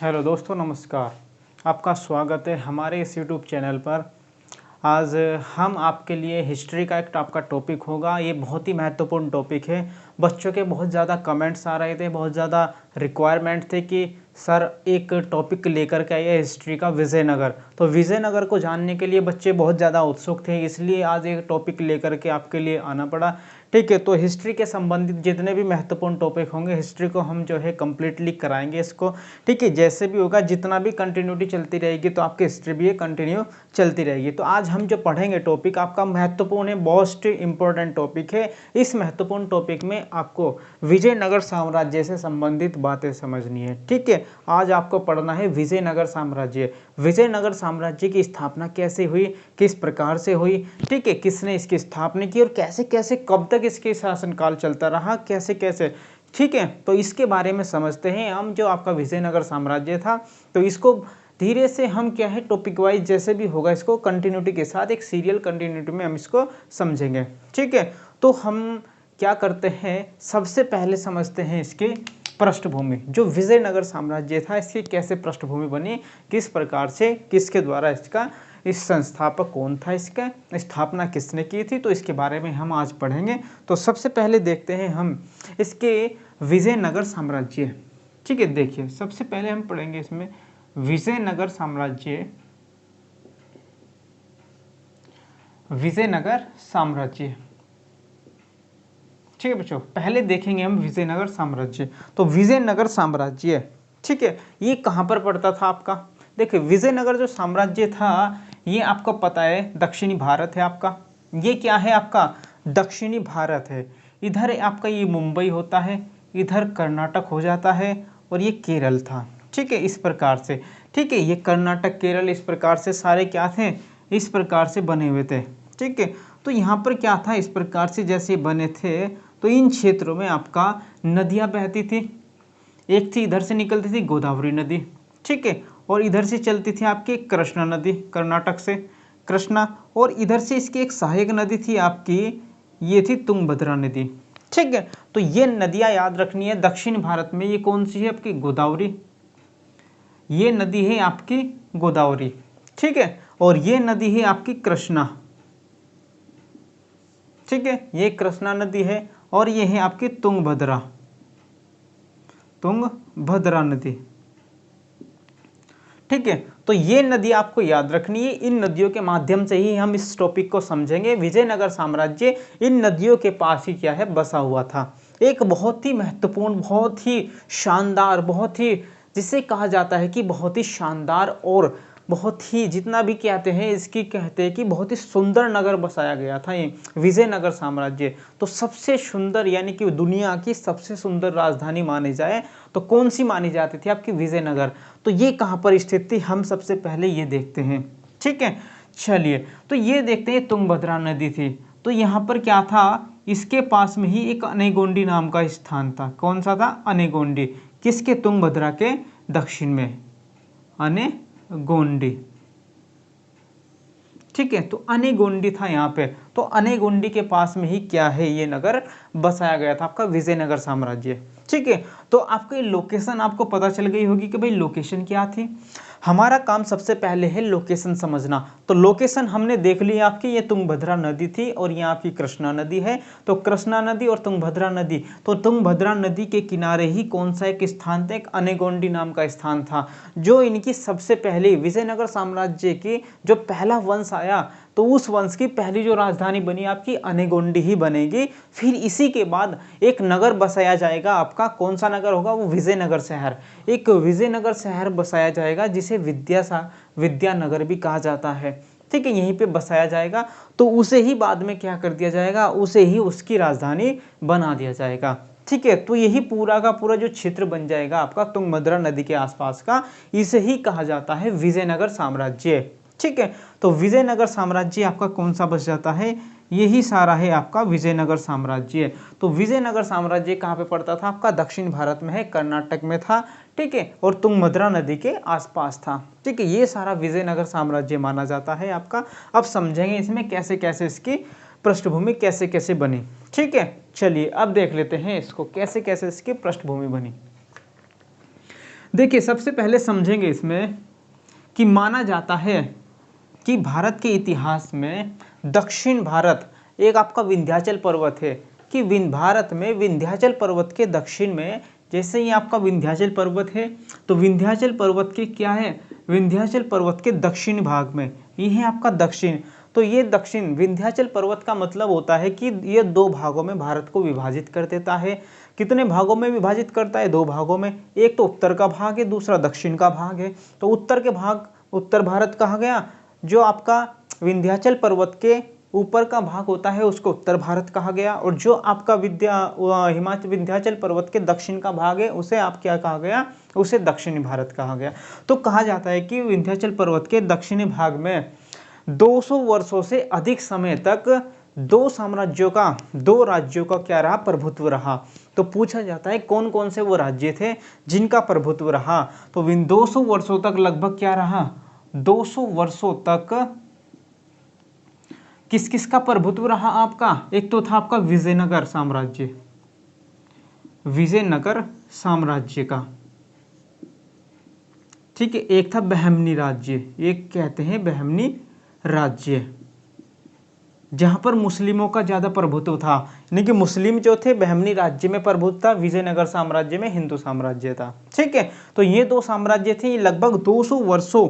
Hello दोस्तों, नमस्कार। आपका स्वागत है हमारे इस यूट्यूब चैनल पर। आज हम आपके लिए हिस्ट्री का एक आपका टॉपिक होगा। ये बहुत ही महत्वपूर्ण टॉपिक है। बच्चों के बहुत ज़्यादा कमेंट्स आ रहे थे, बहुत ज़्यादा रिक्वायरमेंट थे कि सर एक टॉपिक लेकर के आइए हिस्ट्री का विजयनगर। तो विजयनगर को जानने के लिए बच्चे बहुत ज़्यादा उत्सुक थे, इसलिए आज एक टॉपिक लेकर के आपके लिए आना पड़ा। ठीक है, तो हिस्ट्री के संबंधित जितने भी महत्वपूर्ण टॉपिक होंगे हिस्ट्री को हम जो है कम्प्लीटली कराएंगे इसको। ठीक है, जैसे भी होगा, जितना भी कंटिन्यूटी चलती रहेगी तो आपकी हिस्ट्री भी कंटिन्यू चलती रहेगी। तो आज हम जो पढ़ेंगे टॉपिक आपका महत्वपूर्ण है, मोस्ट इंपॉर्टेंट टॉपिक है। इस महत्वपूर्ण टॉपिक में आपको विजयनगर साम्राज्य से संबंधित बातें समझनी है। ठीक है, आज आपको पढ़ना है विजयनगर साम्राज्य। विजयनगर साम्राज्य की स्थापना कैसे हुई, किस प्रकार से हुई, ठीक है, किसने इसकी स्थापना की और कैसे कैसे कब तक इसके शासनकाल चलता रहा, कैसे कैसे। ठीक है, तो इसके बारे में समझते हैं हम। जो आपका विजयनगर साम्राज्य था, तो इसको धीरे से हम क्या है टॉपिक वाइज जैसे भी होगा इसको कंटिन्यूटी के साथ एक सीरियल कंटिन्यूटी में हम इसको समझेंगे। ठीक है, तो हम क्या करते हैं, सबसे पहले समझते हैं इसके पृष्ठभूमि। जो विजयनगर साम्राज्य था इसकी कैसे पृष्ठभूमि बनी, किस प्रकार से, किसके द्वारा इसका, इस संस्थापक कौन था, इसका स्थापना किसने की थी, तो इसके बारे में हम आज पढ़ेंगे। तो सबसे पहले देखते हैं हम इसके विजयनगर साम्राज्य। ठीक है, देखिए सबसे पहले हम पढ़ेंगे इसमें विजयनगर साम्राज्य। विजयनगर साम्राज्य, ठीक है बच्चों, पहले देखेंगे हम विजयनगर साम्राज्य। तो विजयनगर साम्राज्य, ठीक है, ये कहाँ पर पड़ता था आपका। देखिए विजयनगर जो साम्राज्य था ये आपको पता है दक्षिणी भारत है आपका। ये क्या है आपका, दक्षिणी भारत है। इधर आपका ये मुंबई होता है, इधर कर्नाटक हो जाता है और ये केरल था। ठीक है, इस प्रकार से। ठीक है, ये कर्नाटक केरल इस प्रकार से सारे क्या थे, इस प्रकार से बने हुए थे। ठीक है, तो यहाँ पर क्या था, इस प्रकार से जैसे बने थे तो इन क्षेत्रों में आपका नदियाँ बहती थी। एक थी इधर से निकलती थी गोदावरी नदी, ठीक है, और इधर से चलती थी आपकी कृष्णा नदी, कर्नाटक से कृष्णा, और इधर से इसकी एक सहायक नदी थी आपकी, ये थी तुंगभद्रा नदी। ठीक है, तो ये नदियाँ याद रखनी है। दक्षिण भारत में ये कौन सी है आपकी, गोदावरी, ये नदी है आपकी गोदावरी। ठीक है, और ये नदी है आपकी कृष्णा। ठीक है, ये कृष्णा नदी है और ये है आपकी तुंगभद्रा, तुंगभद्रा नदी। ठीक है, तो ये नदी आपको याद रखनी है। इन नदियों के माध्यम से ही हम इस टॉपिक को समझेंगे। विजयनगर साम्राज्य इन नदियों के पास ही क्या है, बसा हुआ था। एक बहुत ही महत्वपूर्ण, बहुत ही शानदार, बहुत ही जिसे कहा जाता है कि बहुत ही शानदार और बहुत ही जितना भी कहते हैं इसकी कहते हैं कि बहुत ही सुंदर नगर बसाया गया था ये विजयनगर साम्राज्य। तो सबसे सुंदर यानी कि दुनिया की सबसे सुंदर राजधानी मानी जाए तो कौन सी मानी जाती थी, आपकी विजयनगर। तो ये कहाँ पर स्थित थी, हम सबसे पहले ये देखते हैं। ठीक है, चलिए तो ये देखते हैं, तुंगभद्रा नदी थी। तो यहाँ पर क्या था, इसके पास में ही एक अनेगोंडी नाम का स्थान था। कौन सा था, अनेगोंडी, किसके, तुंगभद्रा के दक्षिण में अनेगोंडी। ठीक है, तो अनेगोंडी था यहाँ पे। तो अनेगोंडी के पास में ही क्या है, ये नगर बसाया गया था आपका विजयनगर साम्राज्य। ठीक है, तो आपको लोकेशन आपको पता चल गई होगी कि भाई लोकेशन क्या थी। हमारा काम सबसे पहले है लोकेशन समझना। तो लोकेशन हमने देख ली आपकी, ये तुंगभद्रा नदी थी और यहाँ आपकी कृष्णा नदी है। तो कृष्णा नदी और तुंगभद्रा नदी, तो तुंगभद्रा नदी के किनारे ही कौन सा एक स्थान था, एक अनेगोंडी नाम का स्थान था, जो इनकी सबसे पहले विजयनगर साम्राज्य की जो पहला वंश आया तो उस वंश की पहली जो राजधानी बनी आपकी अनेगोंडी ही बनेगी। फिर इसी के बाद एक नगर बसाया जाएगा आपका, कौन सा नगर होगा, वो विजयनगर शहर। एक विजयनगर शहर बसाया जाएगा जिसे विद्यानगर भी कहा जाता है। ठीक है, यहीं पे बसाया जाएगा। तो उसे ही बाद में क्या कर दिया जाएगा, उसे ही उसकी राजधानी बना दिया जाएगा। ठीक है, तो यही पूरा का पूरा जो क्षेत्र बन जाएगा आपका तुंगभद्रा नदी के आसपास का, इसे ही कहा जाता है विजयनगर साम्राज्य। ठीक है, तो विजयनगर साम्राज्य आपका कौन सा बच जाता है, यही सारा है आपका विजयनगर साम्राज्य। तो विजयनगर साम्राज्य कहाँ पे पड़ता था, आपका दक्षिण भारत में है, कर्नाटक में था। ठीक है, और तुंगभद्रा नदी के आसपास था। ठीक है, ये सारा विजयनगर साम्राज्य माना जाता है आपका। अब समझेंगे इसमें कैसे कैसे इसकी पृष्ठभूमि कैसे कैसे बनी। ठीक है, चलिए अब देख लेते हैं इसको कैसे कैसे इसकी पृष्ठभूमि बनी। देखिए सबसे पहले समझेंगे इसमें कि माना जाता है कि भारत के इतिहास में दक्षिण भारत एक आपका विंध्याचल पर्वत है, कि भारत में विंध्याचल पर्वत के दक्षिण में, जैसे ही आपका विंध्याचल पर्वत है तो विंध्याचल पर्वत के क्या है, विंध्याचल पर्वत के दक्षिण भाग में ये है आपका दक्षिण। तो ये दक्षिण विंध्याचल पर्वत का मतलब होता है कि ये दो भागों में भारत को विभाजित कर देता है। कितने भागों में विभाजित करता है, दो भागों में, एक तो उत्तर का भाग है, दूसरा दक्षिण का भाग है। तो उत्तर के भाग उत्तर भारत कहा गया, जो आपका विंध्याचल पर्वत के ऊपर का भाग होता है उसको उत्तर भारत कहा गया, और जो आपका हिमाचल विंध्याचल पर्वत के दक्षिण का भाग है उसे आप क्या कहा गया, उसे दक्षिणी भारत कहा गया। तो कहा जाता है कि विंध्याचल पर्वत के दक्षिणी भाग में 200 वर्षों से अधिक समय तक दो राज्यों का क्या रहा, प्रभुत्व रहा। तो पूछा जाता है कौन कौन से वो राज्य थे जिनका प्रभुत्व रहा। तो 200 वर्षों तक लगभग क्या रहा, 200 वर्षों तक किस किस का प्रभुत्व रहा आपका, एक तो था आपका विजयनगर साम्राज्य, विजयनगर साम्राज्य का, ठीक है। एक था बहमनी राज्य, एक कहते हैं बहमनी राज्य, जहां पर मुस्लिमों का ज्यादा प्रभुत्व था, यानी कि मुस्लिम जो थे बहमनी राज्य में प्रभुत्व था, विजयनगर साम्राज्य में हिंदू साम्राज्य था, ठीक है। तो ये दो साम्राज्य थे, ये लगभग 200 वर्षों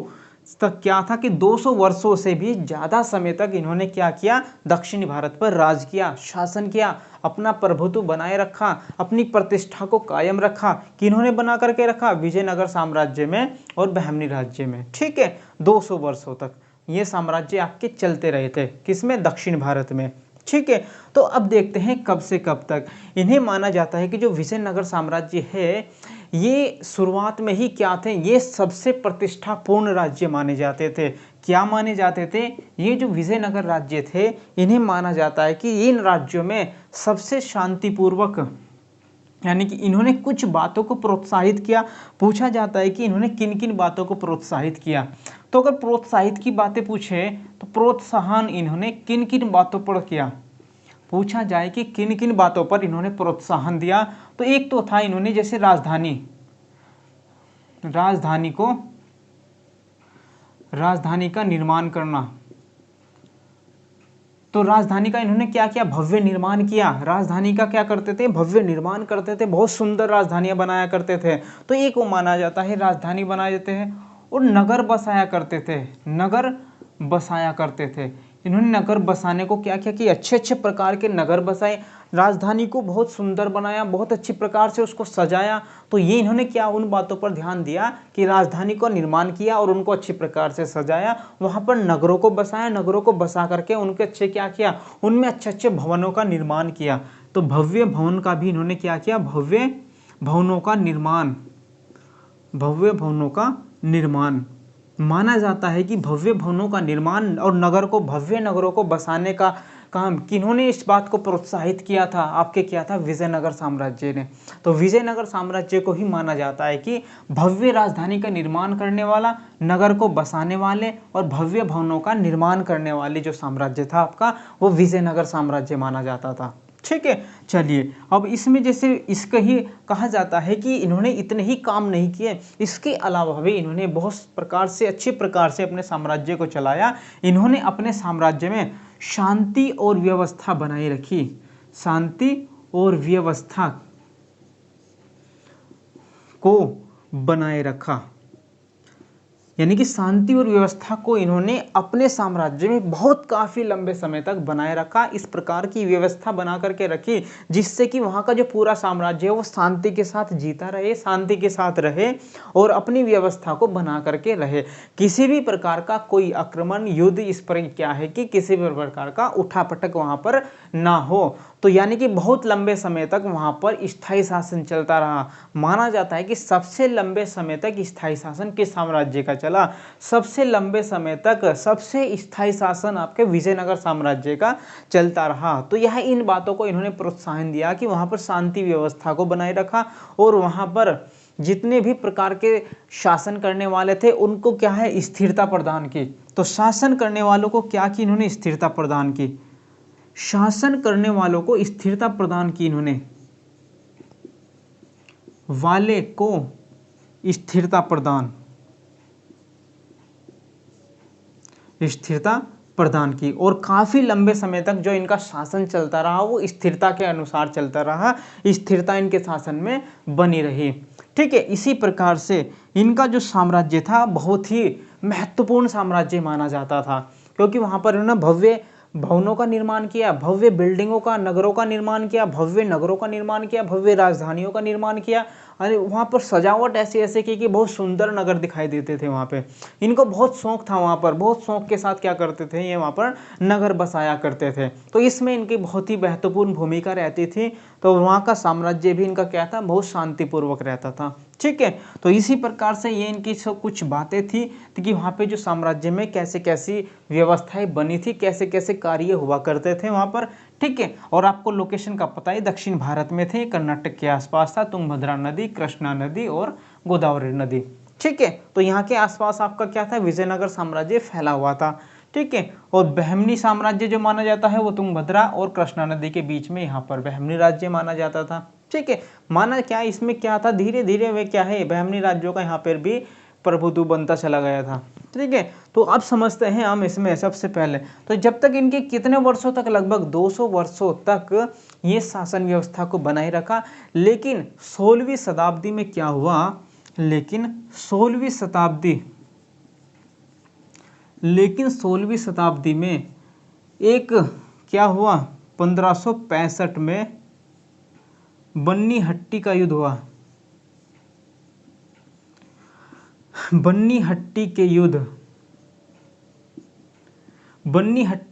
तक क्या था कि 200 वर्षों से भी ज्यादा समय तक इन्होंने क्या किया, दक्षिणी भारत पर राज किया, शासन किया, अपना प्रभुत्व बनाए रखा, अपनी प्रतिष्ठा को कायम रखा। किन्होंने बना करके रखा, विजयनगर साम्राज्य में और बहमनी राज्य में, ठीक है। 200 वर्षों तक ये साम्राज्य आपके चलते रहे थे, किसमें, दक्षिण भारत में, ठीक है। तो अब देखते हैं कब से कब तक। इन्हें माना जाता है कि जो विजयनगर साम्राज्य है ये शुरुआत में ही क्या थे, ये सबसे प्रतिष्ठापूर्ण राज्य माने जाते थे। क्या माने जाते थे, ये जो विजयनगर राज्य थे इन्हें माना जाता है कि इन राज्यों में सबसे शांतिपूर्वक, यानी कि इन्होंने कुछ बातों को प्रोत्साहित किया। पूछा जाता है कि इन्होंने किन किन बातों को प्रोत्साहित किया। तो अगर प्रोत्साहित की बातें पूछे तो प्रोत्साहन इन्होंने किन किन बातों पर किया, पूछा जाए कि किन किन बातों पर इन्होंने प्रोत्साहन दिया। तो एक तो था इन्होंने जैसे राजधानी का निर्माण करना। तो राजधानी का इन्होंने क्या किया, भव्य निर्माण किया। राजधानी का क्या करते थे, भव्य निर्माण करते थे, बहुत सुंदर राजधानियां बनाया करते थे। तो एक वो माना जाता है राजधानी बनाए जाते हैं। और नगर बसाया करते थे, नगर बसाया करते थे। इन्होंने नगर बसाने को क्या किया कि अच्छे अच्छे प्रकार के नगर बसाए, राजधानी को बहुत सुंदर बनाया, बहुत अच्छी प्रकार से उसको सजाया। तो ये इन्होंने क्या, उन बातों पर ध्यान दिया कि राजधानी का निर्माण किया और उनको अच्छी प्रकार से सजाया, वहां पर नगरों को बसाया, नगरों को बसा करके उनके अच्छे क्या किया, उनमें अच्छे अच्छे भवनों का निर्माण किया। तो भव्य भवन का भी इन्होंने क्या किया, भव्य भवनों का निर्माण माना जाता है कि भव्य भवनों का निर्माण और भव्य नगरों को बसाने का काम किन्होंने इस बात को प्रोत्साहित किया था, आपके क्या था, विजयनगर साम्राज्य ने। तो विजयनगर साम्राज्य को ही माना जाता है कि भव्य राजधानी का निर्माण करने वाला, नगर को बसाने वाले और भव्य भवनों का निर्माण करने वाले जो साम्राज्य था आपका, वो विजयनगर साम्राज्य माना जाता था, ठीक है। चलिए अब इसमें जैसे इसका ही कहा जाता है कि इन्होंने इतने ही काम नहीं किए, इसके अलावा भी इन्होंने बहुत प्रकार से अच्छे प्रकार से अपने साम्राज्य को चलाया। इन्होंने अपने साम्राज्य में शांति और व्यवस्था बनाए रखी, शांति और व्यवस्था को बनाए रखा, यानी कि शांति और व्यवस्था को इन्होंने अपने साम्राज्य में बहुत काफी लंबे समय तक बनाए रखा। इस प्रकार की व्यवस्था बना करके रखी जिससे कि वहां का जो पूरा साम्राज्य है वो शांति के साथ जीता रहे, शांति के साथ रहे और अपनी व्यवस्था को बना करके रहे। किसी भी प्रकार का कोई आक्रमण, युद्ध, इस पर क्या है कि किसी भी प्रकार का उठापटक वहां पर ना हो। तो यानी कि बहुत लंबे समय तक वहां पर स्थायी शासन चलता रहा। माना जाता है कि सबसे लंबे समय तक स्थायी शासन किस साम्राज्य का चला, सबसे लंबे समय तक सबसे स्थायी शासन आपके विजयनगर साम्राज्य का चलता रहा। तो यह इन बातों को इन्होंने प्रोत्साहन दिया कि वहां पर शांति व्यवस्था को बनाए रखा और वहां पर जितने भी प्रकार के शासन करने वाले थे उनको क्या है, स्थिरता प्रदान की। तो शासन करने वालों को क्या की इन्होंने, स्थिरता प्रदान की, शासन करने वालों को स्थिरता प्रदान की इन्होंने, वाले को स्थिरता प्रदान की और काफ़ी लंबे समय तक जो इनका शासन चलता रहा वो स्थिरता के अनुसार चलता रहा, स्थिरता इनके शासन में बनी रही। ठीक है, इसी प्रकार से इनका जो साम्राज्य था बहुत ही महत्वपूर्ण साम्राज्य माना जाता था, क्योंकि वहाँ पर इन्होंने भव्य भवनों का निर्माण किया, भव्य बिल्डिंगों का, नगरों का निर्माण किया, भव्य नगरों का निर्माण किया, भव्य राजधानियों का निर्माण किया। अरे वहाँ पर सजावट ऐसे ऐसे की कि बहुत सुंदर नगर दिखाई देते थे वहाँ पे। इनको बहुत शौक था, वहाँ पर बहुत शौक के साथ क्या करते थे ये वहाँ पर नगर बसाया करते थे। तो इसमें इनकी बहुत ही महत्वपूर्ण भूमिका रहती थी। तो वहाँ का साम्राज्य भी इनका क्या था, बहुत शांतिपूर्वक रहता था। ठीक है, तो इसी प्रकार से ये इनकी सब कुछ बातें थी कि वहाँ पे जो साम्राज्य में कैसे कैसी व्यवस्थाएं बनी थी, कैसे कैसे कार्य हुआ करते थे वहाँ पर। ठीक है, और आपको लोकेशन का पता है, दक्षिण भारत में थे, कर्नाटक के आसपास था, तुंगभद्रा नदी, कृष्णा नदी और गोदावरी नदी। ठीक है, तो यहाँ के आसपास आपका क्या था, विजयनगर साम्राज्य फैला हुआ था। ठीक है, और बहमनी साम्राज्य जो माना जाता है वो तुंगभद्रा और कृष्णा नदी के बीच में यहाँ पर बहमनी राज्य माना जाता था। ठीक है, माना क्या इसमें क्या था, धीरे धीरे वे क्या है बहमनी राज्यों का यहाँ पर भी प्रभुत्व बनता चला गया था। ठीक है, तो अब समझते हैं हम इसमें सबसे पहले तो जब तक इनके कितने वर्षों तक, लगभग 200 वर्षों तक ये शासन व्यवस्था को बनाए रखा। लेकिन 16वीं शताब्दी में क्या हुआ, लेकिन 16वीं शताब्दी में एक क्या हुआ, 1565 में बन्नी हट्टी का युद्ध हुआ। बन्नी हट्टी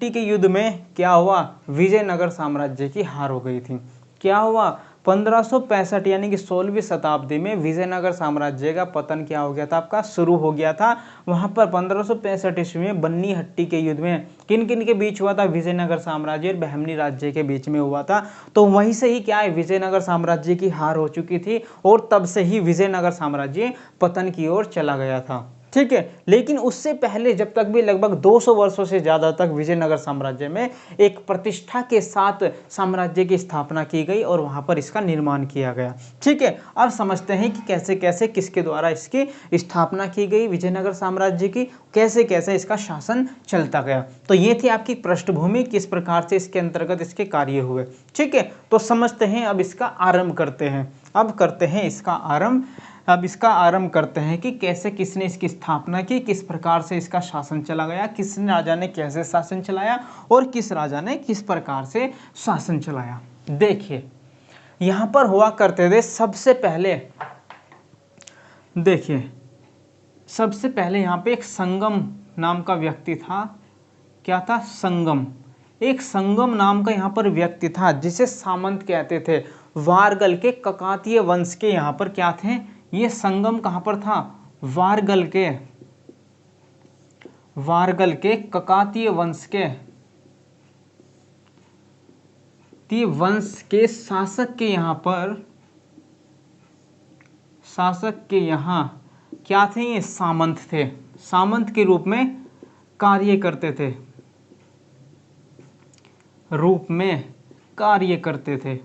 के युद्ध में क्या हुआ, विजयनगर साम्राज्य की हार हो गई थी। क्या हुआ, 1565 यानी कि 16वीं शताब्दी में विजयनगर साम्राज्य का पतन क्या हो गया था, आपका शुरू हो गया था। वहां पर 1565 ईस्वी में बन्नी हट्टी के युद्ध में किन किन के बीच हुआ था, विजयनगर साम्राज्य और बहमनी राज्य के बीच में हुआ था। तो वहीं से ही क्या है, विजयनगर साम्राज्य की हार हो चुकी थी और तब से ही विजयनगर साम्राज्य पतन की ओर चला गया था। ठीक है, लेकिन उससे पहले जब तक भी लगभग 200 वर्षों से ज्यादा तक विजयनगर साम्राज्य में एक प्रतिष्ठा के साथ साम्राज्य की स्थापना की गई और वहां पर इसका निर्माण किया गया। ठीक है, अब समझते हैं कि कैसे कैसे किसके द्वारा इसकी स्थापना की गई विजयनगर साम्राज्य की, कैसे कैसे इसका शासन चलता गया। तो ये थी आपकी पृष्ठभूमि, किस प्रकार से इसके अंतर्गत इसके कार्य हुए। ठीक है, तो समझते हैं, अब इसका आरंभ करते हैं। अब इसका आरंभ करते हैं कि कैसे किसने इसकी स्थापना की, किस प्रकार से इसका शासन चला गया, किस राजा ने कैसे शासन चलाया और किस राजा ने किस प्रकार से शासन चलाया। देखिए यहां पर हुआ करते थे सबसे पहले यहां पे एक संगम नाम का व्यक्ति था। क्या था, संगम। एक संगम नाम का यहां पर व्यक्ति था जिसे सामंत कहते थे। वारगल के ककातीय वंश के यहां पर क्या थे, ये संगम कहां पर था, वारगल के ककातीय वंश के शासक के यहाँ क्या थे, ये सामंत थे। सामंत के रूप में कार्य करते थे।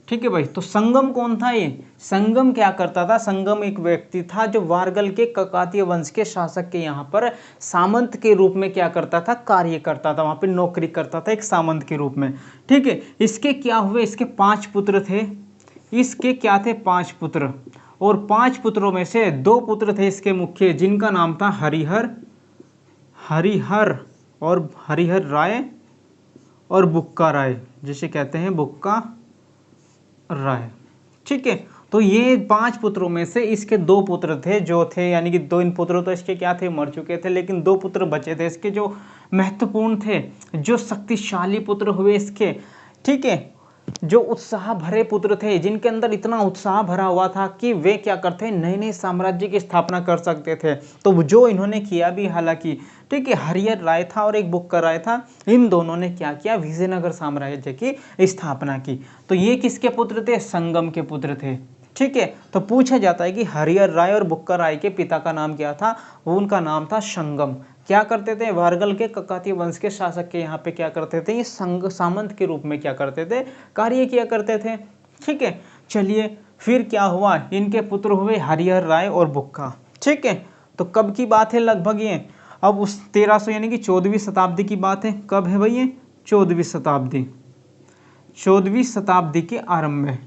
ठीक है भाई, तो संगम कौन था, ये संगम क्या करता था, संगम एक व्यक्ति था जो वारगल के ककातीय वंश के शासक के यहाँ पर सामंत के रूप में क्या करता था, कार्य करता था, वहां पे नौकरी करता था एक सामंत के रूप में। ठीक है, इसके क्या हुए, इसके 5 पुत्र थे। इसके क्या थे, 5 पुत्र, और 5 पुत्रों में से 2 पुत्र थे इसके मुख्य, जिनका नाम था हरिहर राय और बुक्का राय, जिसे कहते हैं बुक्का राय। ठीक है, तो ये 5 पुत्रों में से इसके 2 पुत्र थे जो थे, यानी कि 2 इन पुत्र तो इसके क्या थे, मर चुके थे, लेकिन 2 पुत्र बचे थे इसके जो महत्वपूर्ण थे, जो शक्तिशाली पुत्र हुए इसके। ठीक है, जो उत्साह भरे पुत्र थे, जिनके अंदर इतना उत्साह भरा हुआ था कि वे क्या करते, नए नए साम्राज्य की स्थापना कर सकते थे। तो जो इन्होंने किया भी, हालांकि ठीक है, हरिहर राय था और एक बुक्का राय था, इन दोनों ने क्या किया, विजयनगर साम्राज्य की स्थापना की। तो ये किसके पुत्र थे, संगम के पुत्र थे। ठीक है, तो पूछा जाता है कि हरिहर राय और बुक्का राय के पिता का नाम क्या था, वो उनका नाम था संगम। क्या करते थे, वारगल के ककातीय वंश के शासक के यहाँ पे क्या करते थे, ये सामंत के रूप में क्या करते थे, कार्य किया करते थे। ठीक है, चलिए फिर क्या हुआ, इनके पुत्र हुए हरिहर राय और बुक्का। ठीक है, तो कब की बात है लगभग ये, अब उस 1300 यानी कि 14वीं शताब्दी की बात है। कब है भाई ये, 14वीं शताब्दी, 14वीं शताब्दी के आरंभ में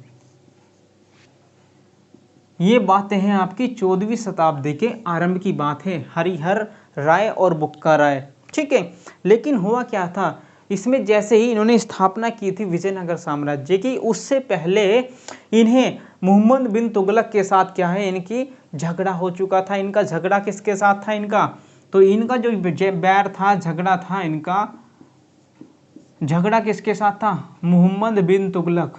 ये बातें हैं आपकी, 14वीं शताब्दी के आरंभ की बात है, हरिहर राय और बुक्का राय। ठीक है, लेकिन हुआ क्या था, इसमें जैसे ही इन्होंने स्थापना की थी विजयनगर साम्राज्य की, उससे पहले इन्हें मोहम्मद बिन तुगलक के साथ क्या है, इनकी झगड़ा हो चुका था। इनका झगड़ा किसके साथ था इनका, तो इनका जो बैर था, झगड़ा था इनका, झगड़ा किसके साथ था, मोहम्मद बिन तुगलक,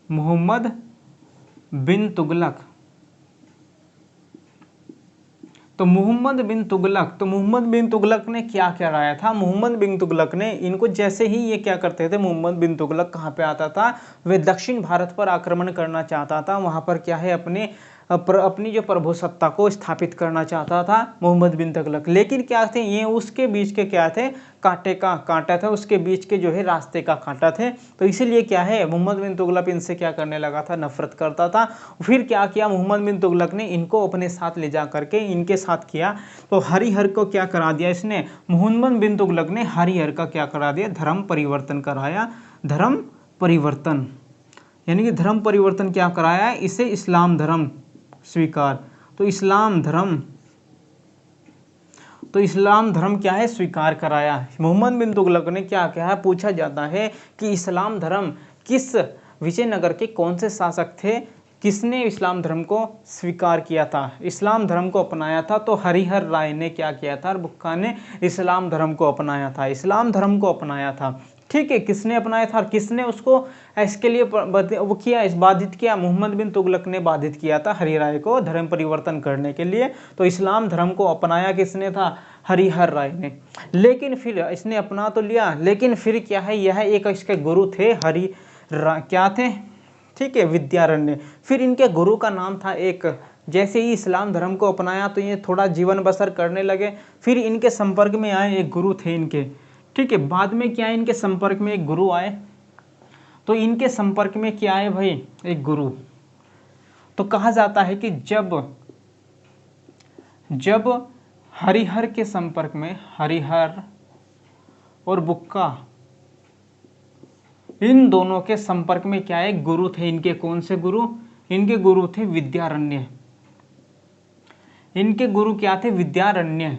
मोहम्मद बिन तुगलक। तो मोहम्मद बिन तुगलक ने क्या कराया था, मोहम्मद बिन तुगलक ने इनको, जैसे ही ये क्या करते थे, मोहम्मद बिन तुगलक कहाँ पे आता था, वे दक्षिण भारत पर आक्रमण करना चाहता था, वहाँ पर क्या है अपनी जो प्रभुसत्ता को स्थापित करना चाहता था मोहम्मद बिन तुगलक। लेकिन क्या थे ये, उसके बीच के क्या थे, कांटे का कांटा था, उसके बीच के जो है रास्ते का कांटा थे। तो इसीलिए क्या है, मोहम्मद बिन तुगलक इनसे क्या करने लगा था, नफरत करता था। फिर क्या किया मोहम्मद बिन तुगलक ने, इनको अपने साथ ले जा करके इनके साथ किया, तो हरिहर को क्या करा दिया इसने, मोहम्मद बिन तुगलक ने हरिहर का क्या करा दिया, धर्म परिवर्तन कराया। धर्म परिवर्तन यानी कि धर्म परिवर्तन क्या कराया, इसे इस्लाम धर्म स्वीकार, तो इस्लाम धर्म क्या है, स्वीकार कराया। मोहम्मद बिन तुगलक ने क्या कहा, पूछा जाता है कि इस्लाम धर्म किस विजयनगर के कौन से शासक थे, किसने इस्लाम धर्म को स्वीकार किया था, इस्लाम धर्म को अपनाया था, तो हरिहर राय ने क्या किया था, बुक्का ने इस्लाम धर्म को अपनाया था, इस्लाम धर्म को अपनाया था। ठीक है, किसने अपनाया था और किसने उसको इसके लिए वो किया, इस बाधित किया, मोहम्मद बिन तुगलक ने बाधित किया था हरिहर राय को धर्म परिवर्तन करने के लिए। तो इस्लाम धर्म को अपनाया किसने था, हरिहर राय ने। लेकिन फिर इसने अपना तो लिया, लेकिन फिर क्या है, यह एक इसके गुरु थे क्या थे, ठीक है, विद्यारण्य। फिर इनके गुरु का नाम था एक, जैसे ही इस्लाम धर्म को अपनाया तो ये थोड़ा जीवन बसर करने लगे। फिर इनके संपर्क में आए एक गुरु थे इनके, ठीक है, बाद में क्या है, इनके संपर्क में एक गुरु आए, तो इनके संपर्क में क्या है भाई, एक गुरु। तो कहा जाता है कि जब हरिहर के संपर्क में, हरिहर और बुक्का इन दोनों के संपर्क में क्या है, गुरु थे इनके, कौन से गुरु, इनके गुरु थे विद्यारण्य, इनके गुरु क्या थे, विद्यारण्य।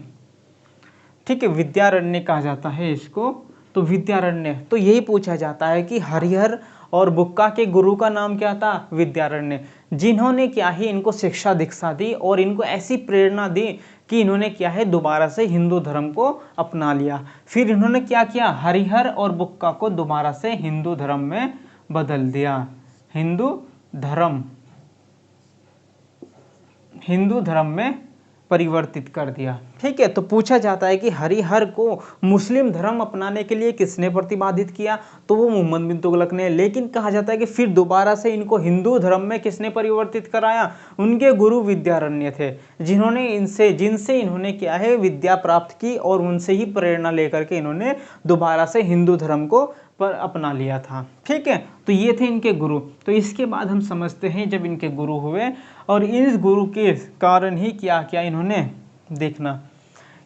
ठीक है, विद्यारण्य कहा जाता है इसको, तो विद्यारण्य। तो यही पूछा जाता है कि हरिहर और बुक्का के गुरु का नाम क्या था, विद्यारण्य, जिन्होंने क्या ही इनको शिक्षा दीक्षा दी और इनको ऐसी प्रेरणा दी कि इन्होंने क्या है, दोबारा से हिंदू धर्म को अपना लिया। फिर इन्होंने क्या किया, हरिहर और बुक्का को दोबारा से हिंदू धर्म में बदल दिया, हिंदू धर्म में परिवर्तित कर दिया। ठीक है, तो पूछा जाता है कि हरिहर को मुस्लिम धर्म अपनाने के लिए किसने प्रतिपादित किया, तो वो मोहम्मद बिन तुगलक ने। लेकिन कहा जाता है कि फिर दोबारा से इनको हिंदू धर्म में किसने परिवर्तित कराया, उनके गुरु विद्यारण्य थे, जिनसे इन्होंने क्या है, विद्या प्राप्त की और उनसे ही प्रेरणा लेकर के इन्होंने दोबारा से हिंदू धर्म को पर अपना लिया था। ठीक है, तो ये थे इनके गुरु। तो इसके बाद हम समझते हैं जब इनके गुरु हुए और इस गुरु के कारण ही क्या किया इन्होंने, देखना,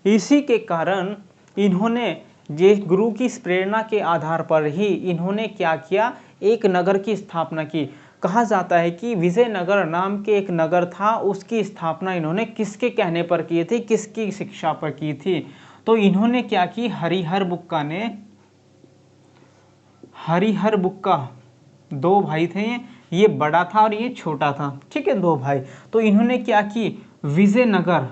इसी के कारण इन्होंने ये गुरु की प्रेरणा के आधार पर ही इन्होंने क्या किया, एक नगर की स्थापना की। कहा जाता है कि विजयनगर नाम के एक नगर था, उसकी स्थापना इन्होंने किसके कहने पर की थी, किसकी शिक्षा पर की थी, तो इन्होंने क्या की, हरिहर बुक्का दो भाई थे, ये बड़ा था और ये छोटा था। ठीक है, दो भाई। तो इन्होंने क्या की, विजयनगर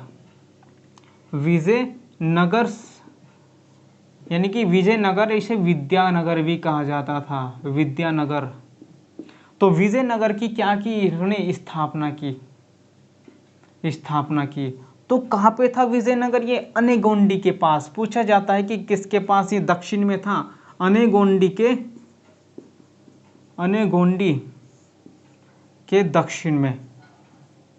यानी कि विजयनगर, इसे विद्यानगर भी कहा जाता था, विद्यानगर। तो विजयनगर की क्या की, इन्होंने स्थापना की। तो कहाँ पे था विजयनगर, ये अनेगोंडी के पास। पूछा जाता है कि किसके पास, ये दक्षिण में था, अनेगोंडी के दक्षिण में।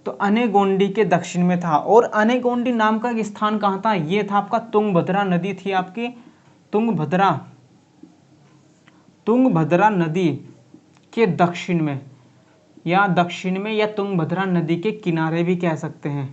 तो अनेगोंडी के दक्षिण में था। और अनेगोंडी नाम का स्थान कहाँ था, ये था आपका, तुंगभद्रा नदी थी आपकी, तुंगभद्रा नदी के दक्षिण में, या दक्षिण में, या तुंगभद्रा नदी के किनारे भी कह सकते हैं।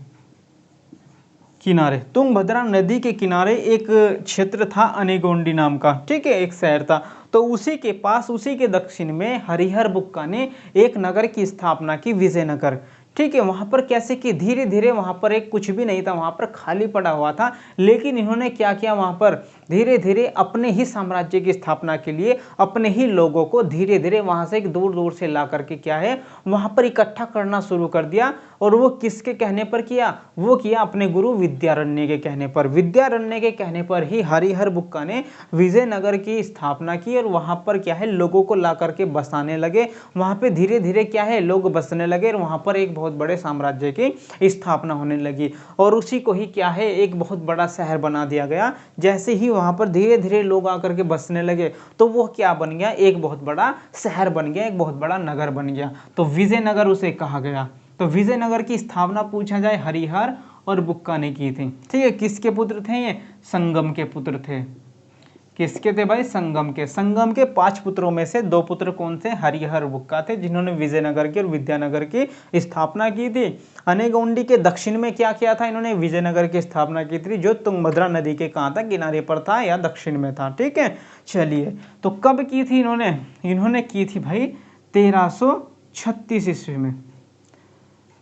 किनारे, तुंगभद्रा नदी के किनारे एक क्षेत्र था अनेगोंडी नाम का, ठीक है, एक शहर था। तो उसी के पास, उसी के दक्षिण में हरिहर बुक्का ने एक नगर की स्थापना की, विजयनगर, ठीक है। वहां पर कैसे कि धीरे धीरे वहां पर एक कुछ भी नहीं था, वहां पर खाली पड़ा हुआ था, लेकिन इन्होंने क्या किया, वहां पर धीरे धीरे अपने ही साम्राज्य की स्थापना के लिए अपने ही लोगों को धीरे धीरे वहां से दूर दूर से ला करके क्या है, वहां पर इकट्ठा करना शुरू कर दिया। और वो किसके कहने पर किया, वो किया अपने गुरु विद्यारण्य के कहने पर। विद्यारण्य के कहने पर ही हरिहर बुक्का ने विजयनगर की स्थापना की, और वहां पर क्या है, लोगों को ला करके बसाने लगे। वहां पे धीरे धीरे क्या है, लोग बसने लगे, और वहां पर एक बहुत बड़े साम्राज्य की स्थापना होने लगी। और उसी को ही क्या है, एक बहुत बड़ा शहर बना दिया गया। जैसे ही वहां पर धीरे धीरे लोग आकर के बसने लगे, तो वो क्या बन गया, एक बहुत बड़ा शहर बन गया, एक बहुत बड़ा नगर बन गया। तो विजयनगर उसे कहा गया। तो विजयनगर की स्थापना पूछा जाए हरिहर और बुक्का ने की थी, ठीक है। किसके पुत्र थे ये, संगम के पुत्र थे। किसके थे भाई, संगम के। संगम के 5 पुत्रों में से 2 पुत्र कौन थे, हरिहर बुक्का थे, जिन्होंने विजयनगर की और विद्यानगर की स्थापना की थी। अनेगोंडी के दक्षिण में क्या किया था, इन्होंने विजयनगर की स्थापना की थी, जो तुंगभद्रा नदी के कहाँ था, किनारे पर था या दक्षिण में था, ठीक है। चलिए, तो कब की थी इन्होंने की थी भाई 1336 ईस्वी में।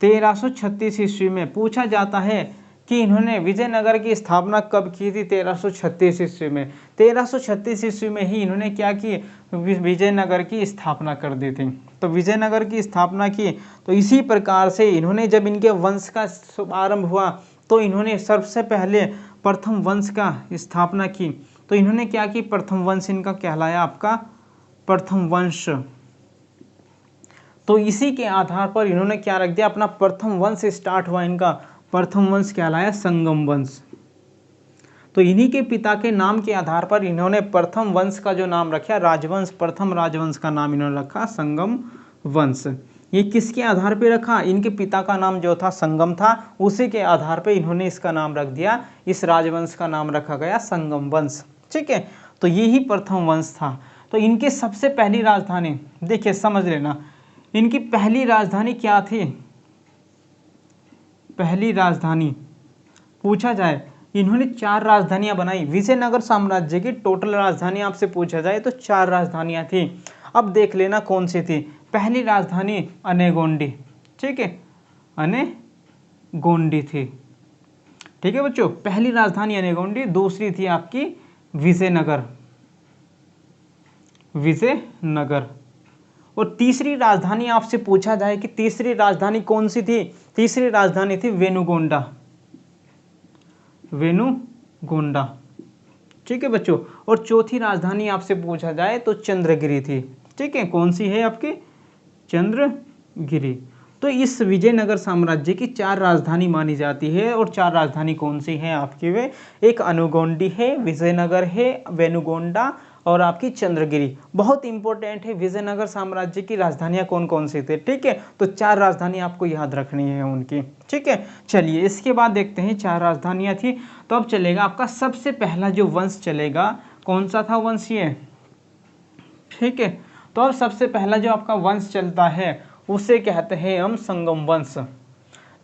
1336 ईस्वी में पूछा जाता है कि इन्होंने विजयनगर की स्थापना कब की थी, 1336 ईस्वी में। 1336 ईस्वी में ही इन्होंने क्या की, विजयनगर की स्थापना कर दी थी। तो विजयनगर की स्थापना की। तो इसी प्रकार से इन्होंने, जब इनके वंश का शुभारंभ हुआ, तो इन्होंने सबसे पहले प्रथम वंश का स्थापना की। तो इन्होंने क्या की, प्रथम वंश इनका कहलाया आपका प्रथम वंश। तो इसी के आधार पर इन्होंने क्या रख दिया, अपना प्रथम वंश स्टार्ट हुआ, इनका प्रथम वंश कहलाया संगम वंश। तो इन्हीं के पिता के नाम के आधार पर इन्होंने प्रथम वंश का जो नाम रखा, राजवंश, प्रथम राजवंश का नाम इन्होंने रखा संगम वंश। ये किसके आधार पे रखा, इनके पिता का नाम जो था संगम था, उसी के आधार पे इन्होंने इसका नाम रख दिया, इस राजवंश का नाम रखा गया संगम वंश, ठीक है। तो यही प्रथम वंश था। तो इनके सबसे पहली राजधानी, देखिए समझ लेना, इनकी पहली राजधानी क्या थी, पहली राजधानी पूछा जाए, इन्होंने 4 राजधानियां बनाई। विजयनगर साम्राज्य की टोटल राजधानी आपसे पूछा जाए तो 4 राजधानियां थी। अब देख लेना कौन सी थी। पहली राजधानी अनेगोंडी, ठीक है, अनेगोंडी थी, ठीक है बच्चों, पहली राजधानी अनेगोंडी। दूसरी थी आपकी विजयनगर, विजयनगर। और तीसरी राजधानी आपसे पूछा जाए कि तीसरी राजधानी कौन सी थी, तीसरी राजधानी थी वेनुगोंडा, वेनुगोंडा, ठीक है बच्चों। और चौथी राजधानी आपसे पूछा जाए तो चंद्रगिरी थी, ठीक है। कौन सी है आपकी, चंद्रगिरी। तो इस विजयनगर साम्राज्य की 4 राजधानी मानी जाती है। और 4 राजधानी कौन सी हैं आपकी, वे एक अनेगोंडी है, विजयनगर है, वेनुगोंडा और आपकी चंद्रगिरी। बहुत इंपॉर्टेंट है, विजयनगर साम्राज्य की राजधानियां कौन कौन सी थी, ठीक है। तो 4 राजधानी आपको याद रखनी है उनकी, ठीक है। चलिए इसके बाद देखते हैं, 4 राजधानियां थी। तो अब चलेगा आपका सबसे पहला जो वंश चलेगा, कौन सा था वंश ये, ठीक है। तो अब सबसे पहला जो आपका वंश चलता है उसे कहते हैं हम संगम वंश।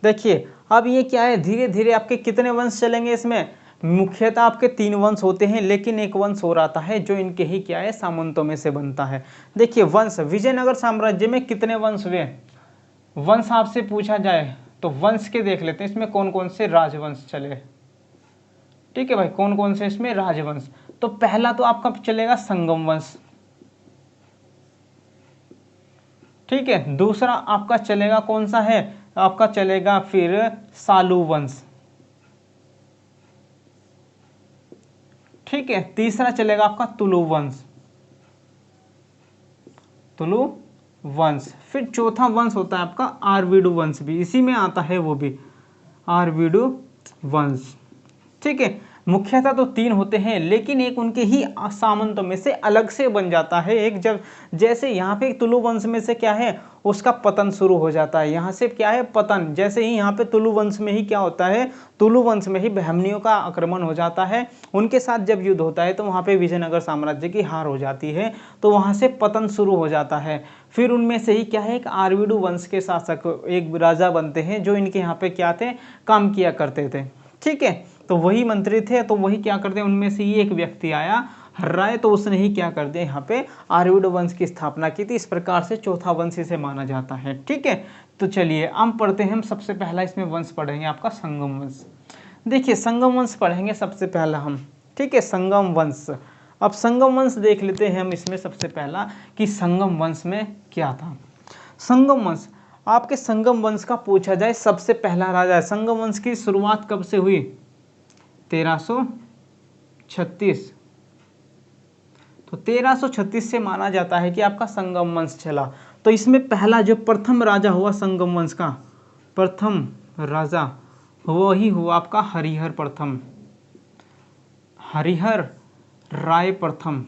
देखिए अब ये क्या है, धीरे धीरे आपके कितने वंश चलेंगे इसमें, मुख्यतः आपके 3 वंश होते हैं, लेकिन एक वंश और आता है जो इनके ही क्या है, सामंतों में से बनता है। देखिए वंश, विजयनगर साम्राज्य में कितने वंश हुए, वंश आपसे पूछा जाए तो वंश के देख लेते हैं, इसमें कौन कौन से राजवंश चले, ठीक है भाई, कौन कौन से इसमें राजवंश। तो पहला तो आपका चलेगा संगम वंश, ठीक है। दूसरा आपका चलेगा कौन सा है, आपका चलेगा फिर सालू वंश, ठीक है। तीसरा चलेगा आपका तुलु वंश, तुलु वंश। फिर चौथा वंश होता है आपका आरवीडु वंश, भी इसी में आता है वो भी, आरवीडु वंश, ठीक है। मुख्यतः तो 3 होते हैं, लेकिन एक उनके ही सामंतों में से अलग से बन जाता है एक। जब जैसे यहाँ पे तुलु वंश में से क्या है, उसका पतन शुरू हो जाता है, यहाँ से क्या है पतन। जैसे ही यहाँ पे तुलु वंश में ही क्या होता है, तुलु वंश में ही बहमनियों का आक्रमण हो जाता है, उनके साथ जब युद्ध होता है तो वहाँ पे विजयनगर साम्राज्य की हार हो जाती है, तो वहाँ से पतन शुरू हो जाता है। फिर उनमें से ही क्या है, एक आरवीडु वंश के शासक एक राजा बनते हैं, जो इनके यहाँ पे क्या थे, काम किया करते थे। ठीक है, तो वही मंत्री थे, तो वही क्या करते हैं, उनमें से ही एक व्यक्ति आया हर्राय, तो उसने ही क्या कर दिया, यहाँ पे आरवीडु वंश की स्थापना की थी। इस प्रकार से चौथा वंश इसे माना जाता है। ठीक है, तो चलिए हम पढ़ते हैं। हम सबसे पहला इसमें वंश पढ़ेंगे आपका संगम वंश। देखिए संगम वंश पढ़ेंगे सबसे पहला हम। ठीक है, संगम वंश। अब संगम वंश देख लेते हैं हम इसमें सबसे पहला कि संगम वंश में क्या था। संगम वंश, आपके संगम वंश का पूछा जाए सबसे पहला राजा, संगम वंश की शुरुआत कब से हुई, 1336। तो 1336 से माना जाता है कि आपका संगम वंश चला। तो इसमें पहला जो प्रथम राजा हुआ संगम वंश का, प्रथम राजा वही हुआ आपका हरिहर प्रथम, हरिहर राय प्रथम।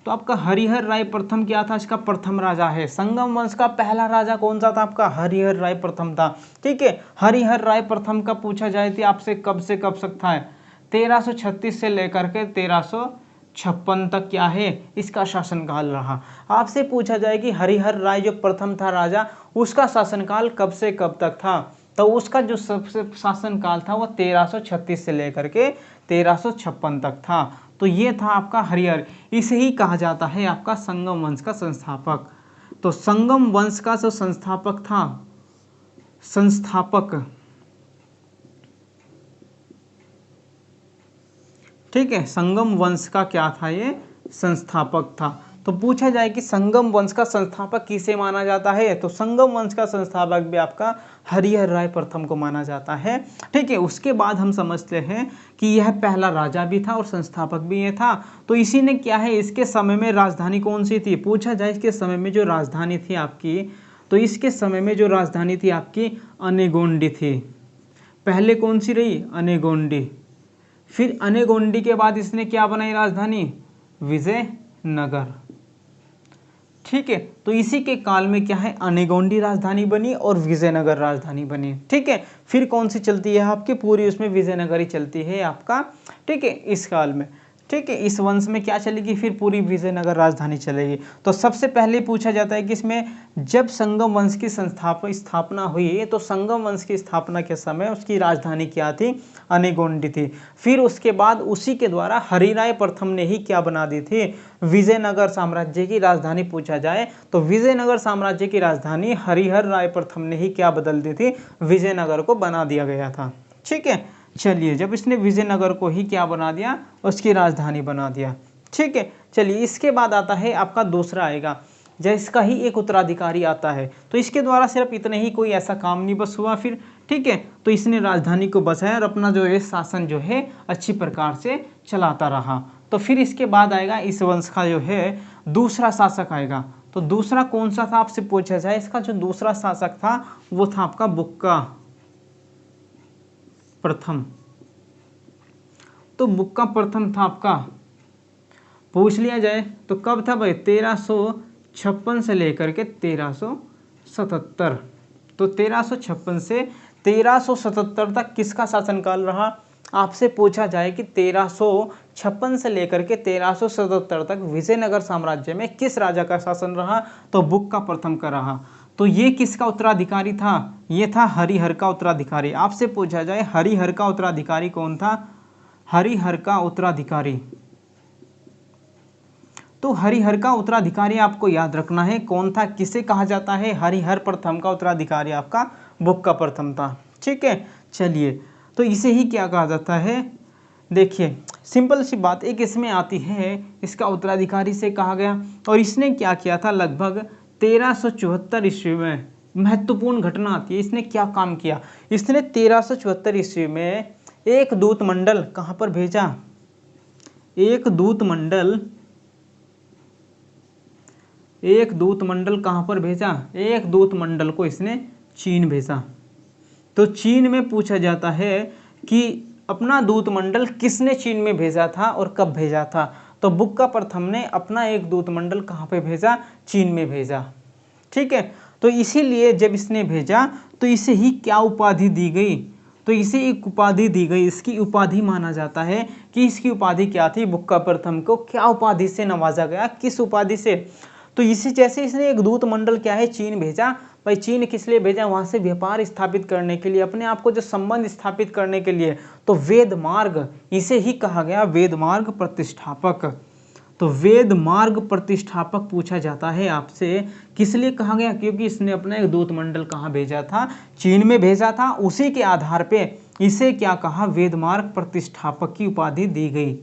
तो आपका हरिहर राय प्रथम क्या था, इसका प्रथम राजा है। संगम वंश का पहला राजा कौन सा था, आपका हरिहर राय प्रथम था। ठीक है, हरिहर राय प्रथम का पूछा जाए तो आपसे कब से कब सकता है, 1336 से लेकर के 1356 तक क्या है, इसका शासनकाल रहा। आपसे पूछा जाए कि हरिहर राय जो प्रथम था राजा, उसका शासनकाल कब से कब तक था, तो उसका जो सबसे शासनकाल था वो 1336 से लेकर के 1356 तक था। तो ये था आपका हरिहर, इसे ही कहा जाता है आपका संगम वंश का संस्थापक। तो संगम वंश का जो संस्थापक था, संस्थापक, ठीक है, संगम वंश का क्या था, ये संस्थापक था। तो पूछा जाए कि संगम वंश का संस्थापक किसे माना जाता है, तो संगम वंश का संस्थापक भी आपका हरिहर राय प्रथम को माना जाता है। ठीक है, उसके बाद हम समझते हैं कि यह पहला राजा भी था और संस्थापक भी ये था। तो इसी ने क्या है, इसके समय में राजधानी कौन सी थी, पूछा जाए इसके समय में जो राजधानी थी आपकी, तो इसके समय में जो राजधानी थी आपकी अनेगोंडी थी। पहले कौन सी रही, अनेगोंडी। फिर अनेगोंडी के बाद इसने क्या बनाई राजधानी, विजयनगर। ठीक है, तो इसी के काल में क्या है, अनेगोंडी राजधानी बनी और विजयनगर राजधानी बनी। ठीक है, फिर कौन सी चलती है आपकी, पूरी उसमें विजयनगर ही चलती है आपका। ठीक है, इस काल में, ठीक है, इस वंश में क्या चलेगी, फिर पूरी विजयनगर राजधानी चलेगी। तो सबसे पहले पूछा जाता है कि इसमें जब संगम वंश की स्थापना हुई, तो संगम वंश की स्थापना के समय उसकी राजधानी क्या थी, अनेगोंडी थी। फिर उसके बाद उसी के द्वारा हरिराय प्रथम ने ही क्या बना दी थी, विजयनगर साम्राज्य की राजधानी। पूछा जाए तो विजयनगर साम्राज्य की राजधानी हरिहर राय प्रथम ने ही क्या बदल दी थी, विजयनगर को बना दिया गया था। ठीक है, चलिए जब इसने विजयनगर को ही क्या बना दिया, उसकी राजधानी बना दिया। ठीक है, चलिए इसके बाद आता है आपका दूसरा आएगा, जिसका ही एक उत्तराधिकारी आता है। तो इसके द्वारा सिर्फ इतने ही कोई ऐसा काम नहीं बस हुआ फिर। ठीक है, तो इसने राजधानी को बसाया और अपना जो है शासन जो है अच्छी प्रकार से चलाता रहा। तो फिर इसके बाद आएगा इस वंश का जो है दूसरा शासक आएगा। तो दूसरा कौन सा था आपसे पूछा जाए, इसका जो दूसरा शासक था वो था आपका बुक्का प्रथम। तो बुक्का प्रथम था आपका, पूछ लिया जाए तो कब था भाई, 1356 से लेकर के 1377। तो 1356 से 1377 तक किसका शासनकाल रहा, आपसे पूछा जाए कि 1356 से लेकर के 1377 तक विजयनगर साम्राज्य में किस राजा का शासन रहा, तो बुक्का प्रथम का रहा। तो ये किसका उत्तराधिकारी था, ये था हरिहर का उत्तराधिकारी। आपसे पूछा जाए हरिहर का उत्तराधिकारी कौन था, हरिहर का उत्तराधिकारी, तो हरिहर का उत्तराधिकारी आपको याद रखना है कौन था, किसे कहा जाता है, हरिहर प्रथम का उत्तराधिकारी आपका बुक्का प्रथम था। ठीक है, चलिए तो इसे ही क्या कहा जाता है, देखिए सिंपल सी बात एक इसमें आती है, इसका उत्तराधिकारी से कहा गया। और इसने क्या किया था, लगभग 1374 ईस्वी में महत्वपूर्ण घटना आती है। इसने क्या काम किया, इसने 1374 ईस्वी में एक दूत मंडल कहाँ पर भेजा, एक दूत मंडल कहाँ पर भेजा, एक दूत मंडल को इसने चीन भेजा। तो चीन में पूछा जाता है कि अपना दूत मंडल किसने चीन में भेजा था और कब भेजा था? तो बुक्का प्रथम ने अपना एक दूत मंडल कहाँ पे भेजा? चीन में भेजा। ठीक है, तो इसीलिए जब इसने भेजा तो इसे ही क्या उपाधि दी गई? तो इसे एक उपाधि दी गई, इसकी उपाधि माना जाता है कि इसकी उपाधि क्या थी? बुक्का प्रथम को क्या उपाधि से नवाजा गया, किस उपाधि से? तो इसी जैसे इसने एक दूत मंडल क्या है चीन भेजा, भाई चीन किस लिए भेजा? वहां से व्यापार स्थापित करने के लिए, अपने आप को जो संबंध स्थापित करने के लिए। तो वेद मार्ग, इसे ही कहा गया वेद मार्ग प्रतिष्ठापक। तो वेद मार्ग प्रतिष्ठापक पूछा जाता है आपसे, किस लिए कहा गया? क्योंकि इसने अपना एक दूत मंडल कहाँ भेजा था? चीन में भेजा था। उसी के आधार पे इसे क्या कहा? वेद मार्ग प्रतिष्ठापक की उपाधि दी गई,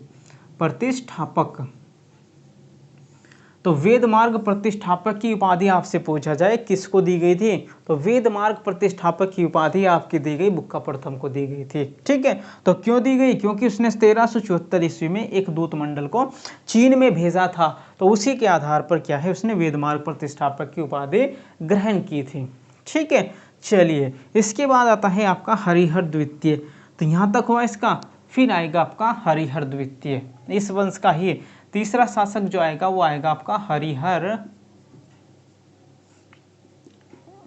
प्रतिष्ठापक। तो वेद मार्ग प्रतिष्ठापक की उपाधि आपसे पूछा जाए किसको दी गई थी? तो वेद मार्ग प्रतिष्ठापक की उपाधि आपकी दी गई बुक्का प्रथम को दी गई थी। ठीक है, तो क्यों दी गई? क्योंकि उसने 1374 ईस्वी में एक दूत मंडल को चीन में भेजा था, तो उसी के आधार पर क्या है, उसने वेद मार्ग प्रतिष्ठापक की उपाधि ग्रहण की थी। ठीक है, चलिए इसके बाद आता है आपका हरिहर द्वितीय। तो यहाँ तक हुआ इसका, फिर आएगा आपका हरिहर द्वितीय। इस वंश का ही तीसरा शासक जो आएगा वो आएगा आपका हरिहर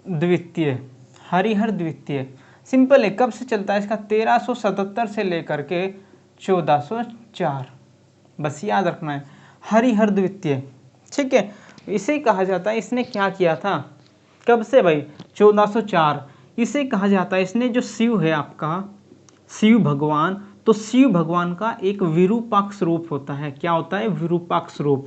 द्वितीय। हरिहर द्वितीय सिंपल है, कब से चलता है इसका? 1377 से लेकर के 1404, बस याद रखना है हरिहर द्वितीय। ठीक है, इसे कहा जाता है, इसने क्या किया था, कब से भाई? 1404। इसे कहा जाता है, इसने जो शिव है आपका, शिव भगवान, तो शिव भगवान का एक विरूपाक्ष रूप होता है। क्या होता है? विरूपाक्ष रूप।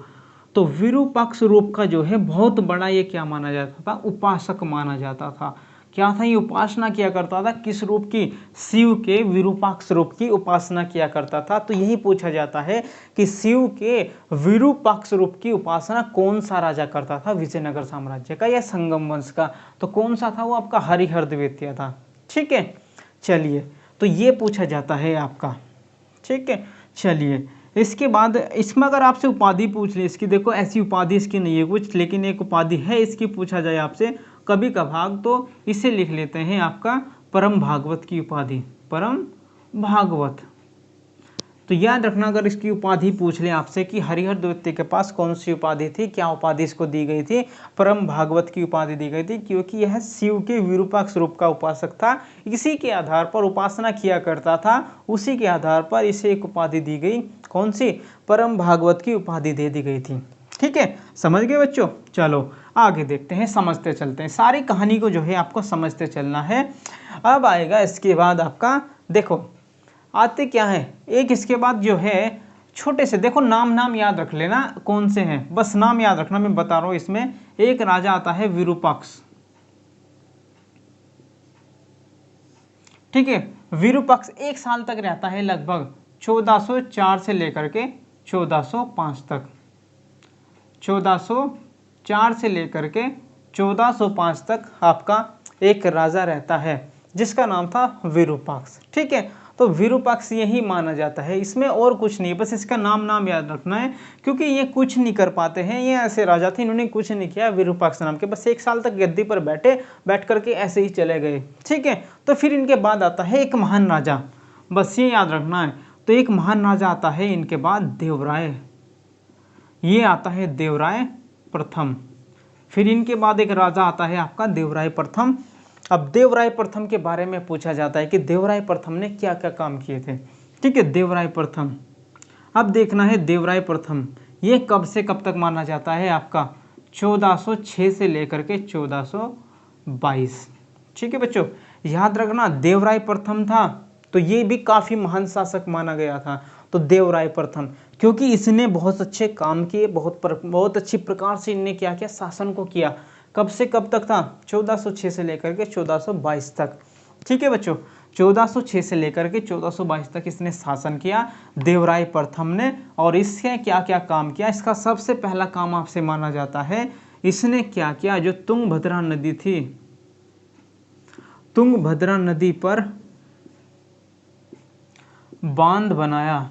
तो विरूपाक्ष रूप का जो है बहुत बड़ा ये क्या माना जाता था? उपासक माना जाता था। क्या था? ये उपासना किया करता था किस रूप की? शिव के विरूपाक्ष रूप की उपासना किया करता था। तो यही पूछा जाता है कि शिव के विरूपाक्ष रूप की उपासना कौन सा राजा करता था? विजयनगर साम्राज्य का या संगम वंश का? तो कौन सा था? वो आपका हरिहर द्वितीय था। ठीक है, चलिए तो ये पूछा जाता है आपका। ठीक है, चलिए इसके बाद इसमें अगर आपसे उपाधि पूछ ले इसकी, देखो ऐसी उपाधि इसकी नहीं है कुछ, लेकिन एक उपाधि है इसकी, पूछा जाए आपसे कभी कभाग, तो इसे लिख लेते हैं आपका परम भागवत की उपाधि, परम भागवत। तो याद रखना, अगर इसकी उपाधि पूछ ले आपसे कि हरिहर द्वितीय के पास कौन सी उपाधि थी, क्या उपाधि इसको दी गई थी? परम भागवत की उपाधि दी गई थी, क्योंकि यह शिव के विरूपाक्ष रूप का उपासक था। इसी के आधार पर उपासना किया करता था, उसी के आधार पर इसे एक उपाधि दी गई, कौन सी? परम भागवत की उपाधि दे दी गई थी। ठीक है, समझ गए बच्चों? चलो आगे देखते हैं, समझते चलते हैं, सारी कहानी को जो है आपको समझते चलना है। अब आएगा इसके बाद आपका, देखो आते क्या है, एक इसके बाद जो है छोटे से, देखो नाम याद रख लेना कौन से हैं, बस नाम याद रखना, मैं बता रहा हूं। इसमें एक राजा आता है विरूपाक्ष। ठीक है, विरूपाक्ष 1 साल तक रहता है, लगभग 1404 से लेकर के 1405 तक, 1404 से लेकर के 1405 तक आपका एक राजा रहता है जिसका नाम था विरूपाक्ष। ठीक है, तो विरूपाक्ष यही माना जाता है, इसमें और कुछ नहीं, बस इसका नाम याद रखना है, क्योंकि ये कुछ नहीं कर पाते हैं, ये ऐसे राजा थे, इन्होंने कुछ नहीं किया विरूपाक्ष नाम के, बस 1 साल तक गद्दी पर बैठ करके ऐसे ही चले गए। ठीक है, तो फिर इनके बाद आता है एक महान राजा, बस ये याद रखना है। तो एक महान राजा आता है इनके बाद, देवराय, ये आता है देवराय प्रथम। फिर इनके बाद एक राजा आता है आपका देवराय प्रथम। अब देवराय प्रथम के बारे में पूछा जाता है कि देवराय प्रथम ने क्या क्या काम किए थे। ठीक है, देवराय प्रथम, अब देखना है देवराय प्रथम ये कब से कब तक माना जाता है आपका? 1406 से लेकर के 1422। ठीक है बच्चों, याद रखना देवराय प्रथम था तो ये भी काफी महान शासक माना गया था। तो देवराय प्रथम, क्योंकि इसने बहुत अच्छे काम किए, बहुत अच्छी प्रकार से इनने क्या किया, शासन को किया। कब से कब तक था? 1406 से लेकर के 1422 तक। ठीक है बच्चों, 1406 से लेकर के 1422 तक इसने शासन किया देवराय प्रथम ने। और इसने क्या क्या काम किया? इसका सबसे पहला काम आपसे माना जाता है, इसने क्या किया, जो तुंगभद्रा नदी थी, तुंगभद्रा नदी पर बांध बनाया।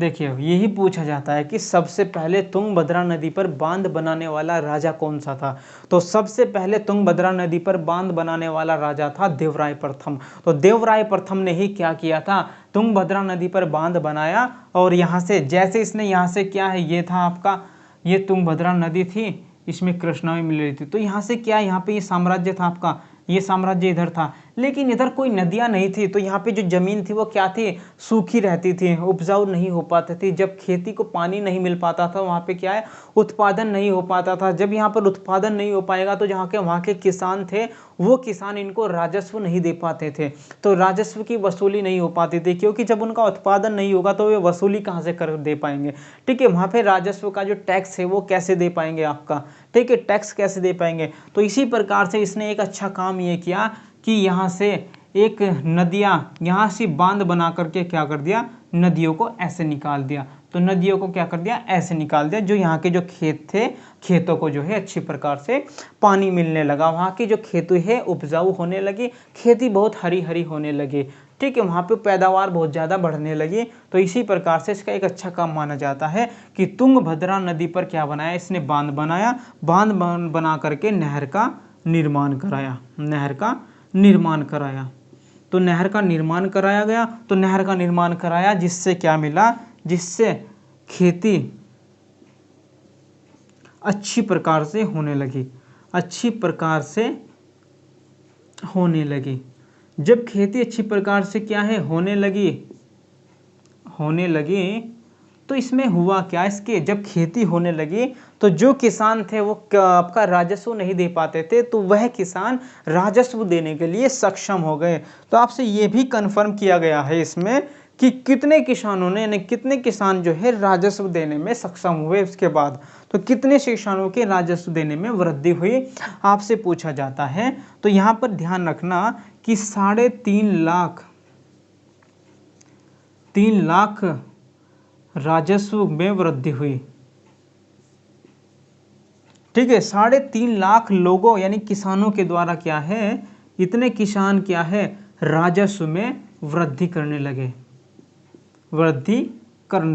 देखिए यही पूछा जाता है कि सबसे पहले तुंगभद्रा नदी पर बांध बनाने वाला राजा कौन सा था। तो सबसे पहले तुंगभद्रा नदी पर बांध बनाने वाला राजा था देवराय प्रथम। तो देवराय प्रथम ने ही क्या किया था, तुंगभद्रा नदी पर बांध बनाया। और यहाँ से जैसे इसने यहाँ से क्या है, ये था आपका, ये तुंगभद्रा नदी थी, इसमें कृष्णा भी मिल रही थी। तो यहाँ से क्या, यहाँ पे ये साम्राज्य था आपका, ये साम्राज्य इधर था, लेकिन इधर कोई नदियां नहीं थी। तो यहाँ पे जो जमीन थी वो क्या थी, सूखी रहती थी, उपजाऊ नहीं हो पाती थी। जब खेती को पानी नहीं मिल पाता था वहाँ पे क्या है, उत्पादन नहीं हो पाता था। जब यहाँ पर उत्पादन नहीं हो पाएगा तो जहाँ के वहाँ के किसान थे वो किसान इनको राजस्व नहीं दे पाते थे। तो राजस्व की वसूली नहीं हो पाती थी, क्योंकि जब उनका उत्पादन नहीं होगा तो वे वसूली कहाँ से कर दे पाएंगे। ठीक है, वहाँ पे राजस्व का जो टैक्स है वो कैसे दे पाएंगे आपका, ठीक है, टैक्स कैसे दे पाएंगे। तो इसी प्रकार से इसने एक अच्छा काम ये किया कि यहाँ से एक नदियाँ, यहाँ से बांध बना करके क्या कर दिया, नदियों को ऐसे निकाल दिया। तो नदियों को क्या कर दिया, ऐसे निकाल दिया। जो यहाँ के जो खेत थे, खेतों को जो है अच्छी प्रकार से पानी मिलने लगा, वहाँ की जो खेती है उपजाऊ होने लगी, खेती बहुत हरी हरी होने लगी। ठीक है, वहाँ पे पैदावार बहुत ज़्यादा बढ़ने लगी। तो इसी प्रकार से इसका एक अच्छा काम माना जाता है कि तुंगभद्रा नदी पर क्या बनाया, इसने बांध बनाया, बांध बना करके नहर का निर्माण कराया, नहर का निर्माण कराया। तो नहर का निर्माण कराया गया, तो नहर का निर्माण कराया जिससे क्या मिला, जिससे खेती अच्छी प्रकार से होने लगी, अच्छी प्रकार से होने लगी। जब खेती अच्छी प्रकार से क्या है, होने लगी तो इसमें हुआ क्या, इसके जब खेती होने लगी तो जो किसान थे वो आपका राजस्व नहीं दे पाते थे, तो वह किसान राजस्व देने के लिए सक्षम हो गए। तो आपसे ये भी कंफर्म किया गया है इसमें कि कितने किसानों ने, यानी कितने किसान जो है राजस्व देने में सक्षम हुए उसके बाद, तो कितने किसानों के राजस्व देने में वृद्धि हुई आपसे पूछा जाता है। तो यहाँ पर ध्यान रखना कि 3.5 लाख राजस्व में वृद्धि हुई। ठीक है, 3.5 लाख लोगों यानी किसानों के द्वारा क्या है, इतने किसान क्या है, राजस्व में वृद्धि करने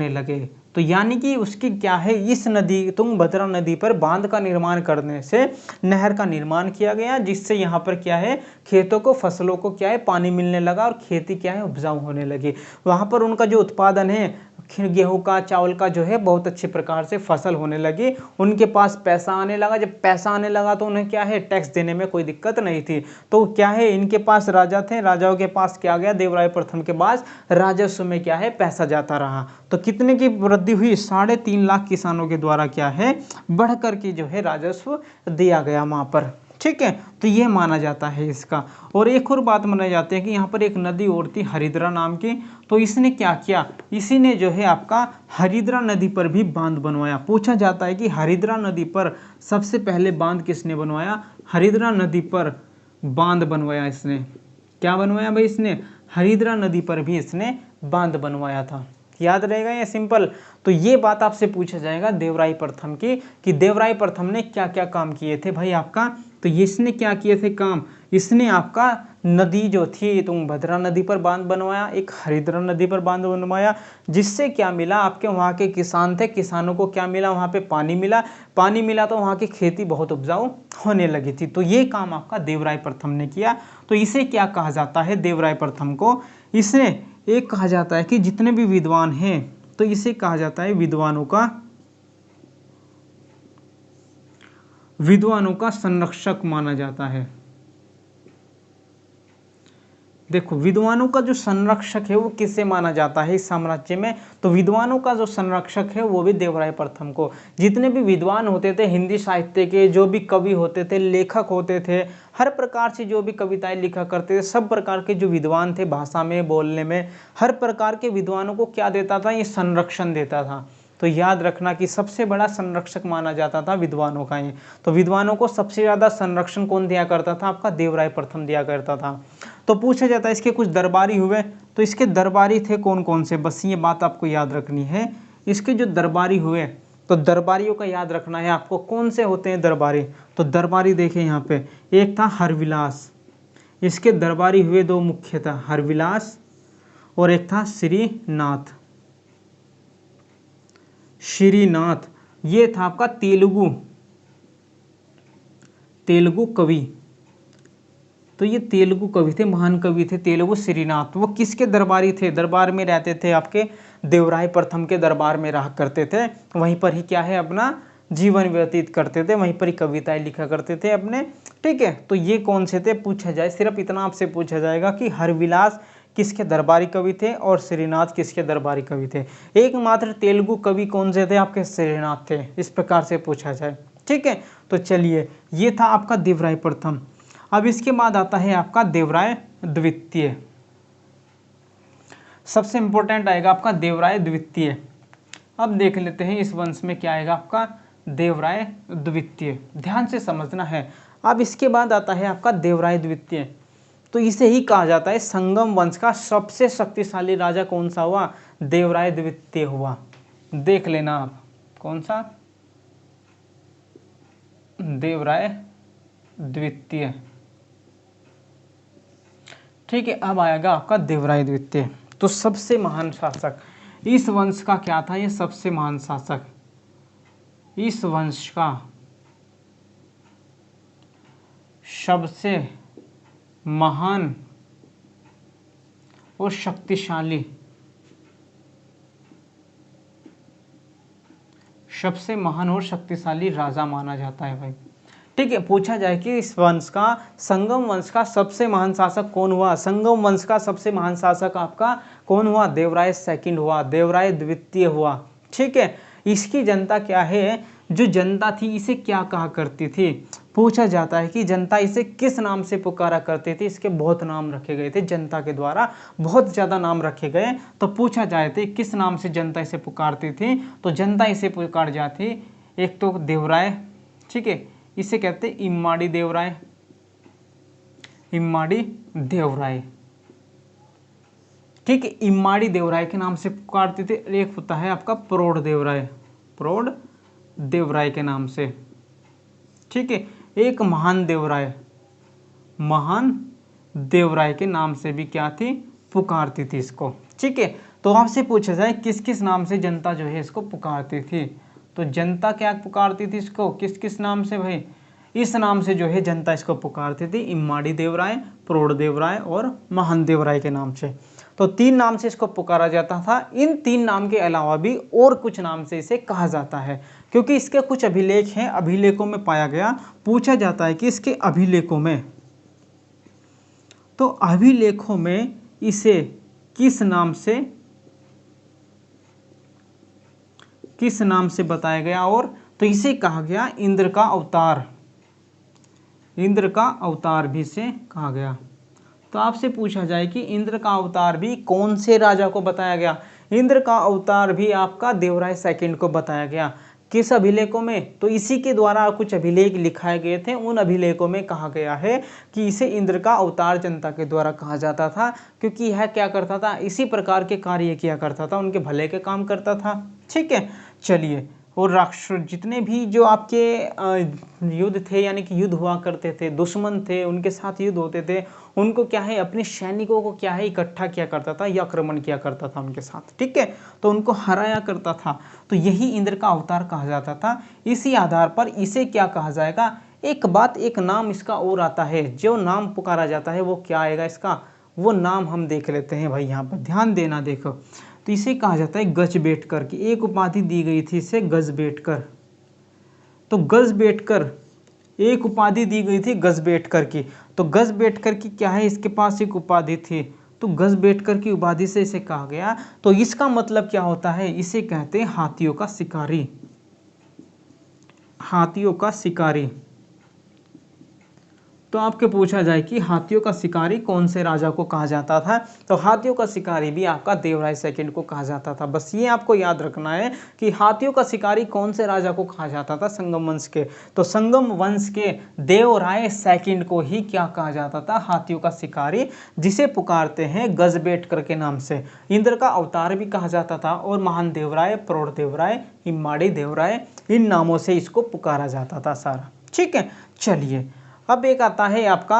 लगे। तो यानी कि उसकी क्या है, इस नदी तुंगभद्रा नदी पर बांध का निर्माण करने से नहर का निर्माण किया गया, जिससे यहाँ पर क्या है, खेतों को, फसलों को क्या है, पानी मिलने लगा और खेती क्या है, उपजाऊ होने लगी। वहाँ पर उनका जो उत्पादन है, गेहूं का, चावल का जो है, बहुत अच्छे प्रकार से फसल होने लगी। उनके पास पैसा आने लगा, जब पैसा आने लगा तो उन्हें क्या है, टैक्स देने में कोई दिक्कत नहीं थी। तो क्या है, इनके पास राजा थे, राजाओं के पास क्या गया, देवराय प्रथम के पास राजस्व में क्या है, पैसा जाता रहा। तो कितने की वृद्धि हुई, 3.5 लाख किसानों के द्वारा क्या है, बढ़ करके जो है राजस्व दिया गया वहाँ पर। ठीक है, तो ये माना जाता है इसका। और एक और बात माना जाती है कि यहाँ पर एक नदी और थी हरिद्रा नाम की, तो इसने क्या किया, इसी ने जो है आपका हरिद्रा नदी पर भी बांध बनवाया। पूछा जाता है कि हरिद्रा नदी पर सबसे पहले बांध किसने बनवाया, हरिद्रा नदी पर बांध बनवाया इसने। क्या बनवाया भाई इसने, हरिद्रा नदी पर भी इसने बांध बनवाया था। याद रहेगा ये सिंपल। तो ये बात आपसे पूछा जाएगा देवराय प्रथम की, कि देवराय प्रथम ने क्या क्या काम किए थे भाई आपका। तो इसने क्या किए थे काम, इसने आपका नदी जो थी तुंगभद्रा नदी पर बांध बनवाया, एक हरिद्रा नदी पर बांध बनवाया, जिससे क्या मिला, आपके वहाँ के किसान थे, किसानों को क्या मिला, वहाँ पे पानी मिला, पानी मिला तो वहाँ की खेती बहुत उपजाऊ होने लगी थी। तो ये काम आपका देवराय प्रथम ने किया। तो इसे क्या कहा जाता है, देवराय प्रथम को, इसने एक कहा जाता है कि जितने भी विद्वान हैं, तो इसे कहा जाता है विद्वानों का संरक्षक माना जाता है। देखो, विद्वानों का जो संरक्षक है वो किससे माना जाता है इस साम्राज्य में, तो विद्वानों का जो संरक्षक है वो भी देवराय प्रथम को। जितने भी विद्वान होते थे हिंदी साहित्य के, जो भी कवि होते थे, लेखक होते थे, हर प्रकार से जो भी कविताएं लिखा करते थे, सब प्रकार के जो विद्वान थे, भाषा में, बोलने में, हर प्रकार के विद्वानों को क्या देता था, ये संरक्षण देता था। तो याद रखना कि सबसे बड़ा संरक्षक माना जाता था विद्वानों का ही। तो विद्वानों को सबसे ज़्यादा संरक्षण कौन दिया करता था, आपका देवराय प्रथम दिया करता था। तो पूछा जाता है इसके कुछ दरबारी हुए, तो इसके दरबारी थे कौन कौन से, बस ये बात आपको याद रखनी है। इसके जो दरबारी हुए, तो दरबारियों का याद रखना है आपको, कौन से होते हैं दरबारी। तो दरबारी देखें यहाँ पे, एक था हरविलास, इसके दरबारी हुए दो मुख्य था, हरविलास और एक था श्रीनाथ। श्रीनाथ, ये था आपका तेलुगु कवि। तो ये तेलुगु कवि थे, महान कवि थे तेलुगु श्रीनाथ। वो किसके दरबारी थे? दरबार में रहते थे, आपके देवराय प्रथम के दरबार में रहा करते थे। वहीं पर ही क्या है, अपना जीवन व्यतीत करते थे, वहीं पर ही कविताएं लिखा करते थे अपने। ठीक है, तो ये कौन से थे पूछा जाए, सिर्फ इतना आपसे पूछा जाएगा कि हरविलास किसके दरबारी कवि थे और श्रीनाथ किसके दरबारी कवि थे। एकमात्र तेलुगु कवि कौन से थे? आपके श्रीनाथ थे, इस प्रकार से पूछा जाए। ठीक है, तो चलिए, ये था आपका देवराय प्रथम। अब इसके बाद आता है आपका देवराय द्वितीय। सबसे इंपॉर्टेंट आएगा आपका देवराय द्वितीय। अब देख लेते हैं इस वंश में क्या आएगा आपका देवराय द्वितीय, ध्यान से समझना है। अब इसके बाद आता है आपका देवराय द्वितीय। तो इसे ही कहा जाता है संगम वंश का सबसे शक्तिशाली राजा कौन सा हुआ? देवराय द्वितीय हुआ। देख लेना आप, कौन सा? देवराय द्वितीय। ठीक है, अब आएगा आपका देवराय द्वितीय। तो सबसे महान शासक इस वंश का क्या था? ये सबसे महान शासक इस वंश का सबसे महान और शक्तिशाली राजा माना जाता है भाई। ठीक है, पूछा जाए कि इस वंश का, संगम वंश का सबसे महान शासक कौन हुआ? संगम वंश का सबसे महान शासक आपका कौन हुआ? देवराय सेकंड हुआ, देवराय द्वितीय हुआ। ठीक है, इसकी जनता क्या है, जो जनता थी इसे क्या कहा करती थी? पूछा जाता है कि जनता इसे किस नाम से पुकारा करती थी। इसके बहुत नाम रखे गए थे जनता के द्वारा, बहुत ज़्यादा नाम रखे गए। तो पूछा जाए थे किस नाम से जनता इसे पुकारती थी, तो जनता इसे पुकार जाती, एक तो देवराय, ठीक है, इसे कहते इम्माड़ी देवराय, इम्माड़ी देवराय। ठीक है, इम्माड़ी देवराय के नाम से पुकारते थे। एक होता है आपका प्रौढ़ देवराय, प्रौढ़ देवराय के नाम से। ठीक है, एक महान देवराय, महान देवराय के नाम से भी क्या थी? पुकारती थी इसको। ठीक है, तो आपसे पूछा जाए किस किस नाम से जनता जो है इसको पुकारती थी, तो जनता क्या पुकारती थी इसको, किस किस नाम से भाई? इस नाम से जो है जनता इसको पुकारती थी, इम्माड़ी देवराय, प्रौढ़ देवराय और महान देवराय के नाम से। तो 3 नाम से इसको पुकारा जाता था। इन 3 नाम के अलावा भी और कुछ नाम से इसे कहा जाता है, क्योंकि इसके कुछ अभिलेख हैं, अभिलेखों में पाया गया। पूछा जाता है कि इसके अभिलेखों में, तो अभिलेखों में इसे किस नाम से बताया गया, और तो इसे कहा गया इंद्र का अवतार, इंद्र का अवतार भी इसे कहा गया। तो आपसे पूछा जाए कि इंद्र का अवतार भी कौन से राजा को बताया गया? इंद्र का अवतार भी आपका देवराय सेकंड को बताया गया। किस अभिलेखों में? तो इसी के द्वारा कुछ अभिलेख लिखाए गए थे, उन अभिलेखों में कहा गया है कि इसे इंद्र का अवतार जनता के द्वारा कहा जाता था, क्योंकि यह क्या करता था? इसी प्रकार के कार्य किया करता था, उनके भले के काम करता था। ठीक है, चलिए, और राष्ट्र जितने भी जो आपके युद्ध थे, यानी कि युद्ध हुआ करते थे, दुश्मन थे, उनके साथ युद्ध होते थे, उनको क्या है, अपने सैनिकों को क्या है, इकट्ठा किया करता था या आक्रमण किया करता था उनके साथ। ठीक है, तो उनको हराया करता था। तो यही इंद्र का अवतार कहा जाता था। इसी आधार पर इसे क्या कहा जाएगा? एक बात, एक नाम इसका और आता है, जो नाम पुकारा जाता है वो क्या आएगा इसका, वो नाम हम देख लेते हैं भाई। यहाँ पर ध्यान देना, देखो, तो इसे कहा जाता है गजबेटकर की। एक उपाधि दी गई थी इसे गजबेटकर। तो गजबेटकर, एक उपाधि दी गई थी गजबेटकर की। तो गजबेटकर की क्या है, इसके पास एक उपाधि थी, तो गजबेटकर की उपाधि से इसे कहा गया। तो इसका मतलब क्या होता है? इसे कहते हैं हाथियों का शिकारी, हाथियों का शिकारी। तो आपके पूछा जाए कि हाथियों का शिकारी कौन से राजा को कहा जाता था, तो हाथियों का शिकारी भी आपका देवराय सेकंड को कहा जाता था। बस ये आपको याद रखना है कि हाथियों का शिकारी कौन से राजा को कहा जाता था, संगम वंश के। तो संगम वंश के देवराय सेकंड को ही क्या कहा जाता था? हाथियों का शिकारी, जिसे पुकारते हैं गजबेटकर के नाम से। इंद्र का अवतार भी कहा जाता था, और महान देवराय, प्रौढ़ देवराय, इम्माड़ी देवराय, इन नामों से इसको पुकारा जाता था सारा। ठीक है, चलिए, अब एक आता है आपका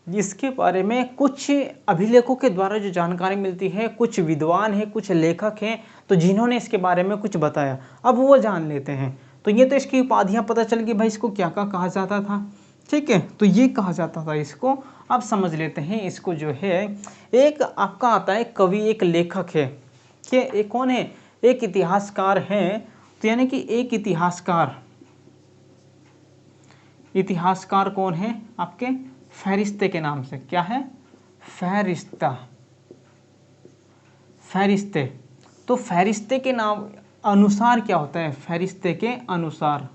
इसके बारे में कुछ अभिलेखों के द्वारा जो जानकारी मिलती है, कुछ विद्वान हैं, कुछ लेखक हैं, तो जिन्होंने इसके बारे में कुछ बताया, अब वो जान लेते हैं। तो ये तो इसकी उपाधियाँ पता चल गई भाई, इसको क्या क्या कहा जाता था। ठीक है, तो ये कहा जाता था इसको। अब समझ लेते हैं इसको जो है। एक आपका आता है कवि, एक लेखक है कि एक कौन है, एक इतिहासकार है। तो यानी कि एक इतिहासकार कौन है आपके, फहरिस्ते के नाम से। क्या है, फहरिस्ते। तो फहरिस्ते के नाम अनुसार क्या होता है, फहरिस्ते के अनुसार।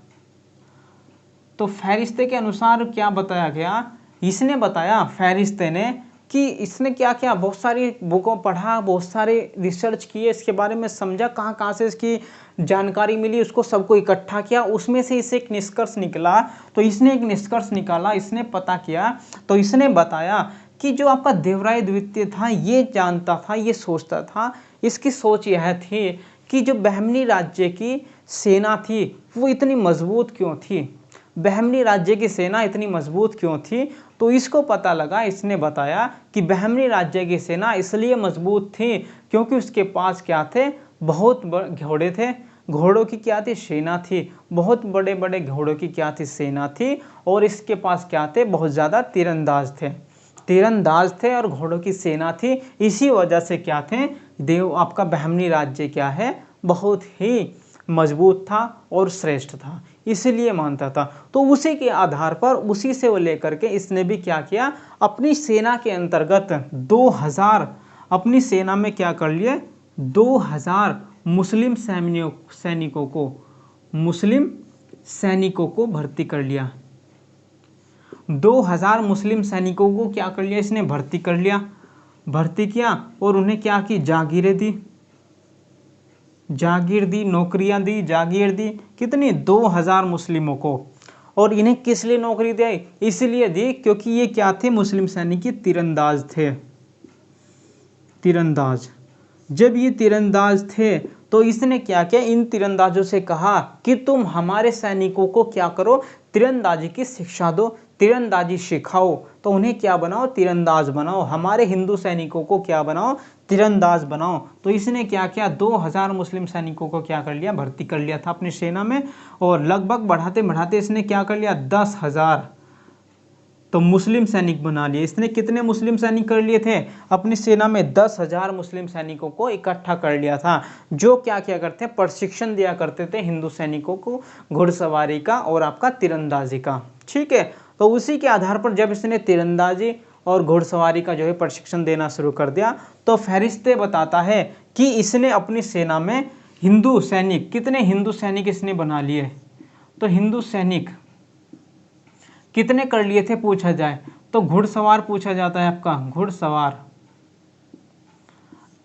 तो फहरिस्ते के अनुसार क्या बताया गया, इसने बताया फहरिस्ते ने कि इसने क्या किया, बहुत सारी बुकों पढ़ा, बहुत सारे रिसर्च किए, इसके बारे में समझा कहाँ कहाँ से इसकी जानकारी मिली, उसको सबको इकट्ठा किया, उसमें से इसे एक निष्कर्ष निकला। तो इसने एक निष्कर्ष निकाला, इसने पता किया, तो इसने बताया कि जो आपका देवराय द्वितीय था ये जानता था, ये सोचता था, इसकी सोच यह थी कि जो बहमनी राज्य की सेना थी वो इतनी मजबूत क्यों थी, बहमनी राज्य की सेना इतनी मजबूत क्यों थी। तो इसको पता लगा, इसने बताया कि बहमनी राज्य की सेना इसलिए मजबूत थी क्योंकि उसके पास क्या थे, बहुत घोड़े थे, घोड़ों की क्या थी, सेना थी, बहुत बड़े बड़े घोड़ों की क्या थी, सेना थी। और इसके पास क्या थे, बहुत ज़्यादा तीरंदाज थे और घोड़ों की सेना थी। इसी वजह से क्या थे, आपका बहमनी राज्य क्या है, बहुत ही मजबूत था और श्रेष्ठ था, इसलिए मानता था। तो उसी के आधार पर, उसी से वो लेकर के इसने भी क्या किया, अपनी सेना के अंतर्गत 2000 अपनी सेना में क्या कर लिए, 2000 मुस्लिम सैनिकों को भर्ती कर लिया। 2000 मुस्लिम सैनिकों को क्या कर लिया, इसने भर्ती किया और उन्हें क्या की, जागीर दी, नौकरियां दी, जागीर दी, कितनी, 2000 मुस्लिमों को। और इन्हें किस लिए नौकरी दी, इसलिए दी क्योंकि ये क्या थे, मुस्लिम सैनिक तीरंदाज थे। जब ये तीरंदाज थे तो इसने क्या किया, इन तीरंदाजों से कहा कि तुम हमारे सैनिकों को क्या करो, तीरंदाजी की शिक्षा दो, तीरंदाजी सिखाओ। तो उन्हें क्या बनाओ, तीरंदाज बनाओ, हमारे हिंदू सैनिकों को क्या बनाओ, तीरंदाज बनाओ। तो इसने क्या किया, 2000 मुस्लिम सैनिकों को क्या कर लिया, भर्ती कर लिया था अपनी सेना में। और लगभग बढ़ाते बढ़ाते इसने क्या कर लिया, 10,000 तो मुस्लिम सैनिक बना लिए। इसने कितने मुस्लिम सैनिक कर लिए थे, अपनी सेना में 10,000 मुस्लिम सैनिकों को इकट्ठा कर लिया था, जो क्या किया करते हैं, प्रशिक्षण दिया करते थे हिंदू सैनिकों को, घुड़सवारी का और आपका तीरंदाजी का। ठीक है, तो उसी के आधार पर जब इसने तीरंदाजी और घुड़सवारी का जो है प्रशिक्षण देना शुरू कर दिया, तो फहरिस्ते बताता है कि इसने अपनी सेना में हिंदू सैनिक, कितने हिंदू सैनिक इसने बना लिए। तो हिंदू सैनिक कितने कर लिए थे पूछा जाए तो घुड़सवार पूछा जाता है आपका, घुड़सवार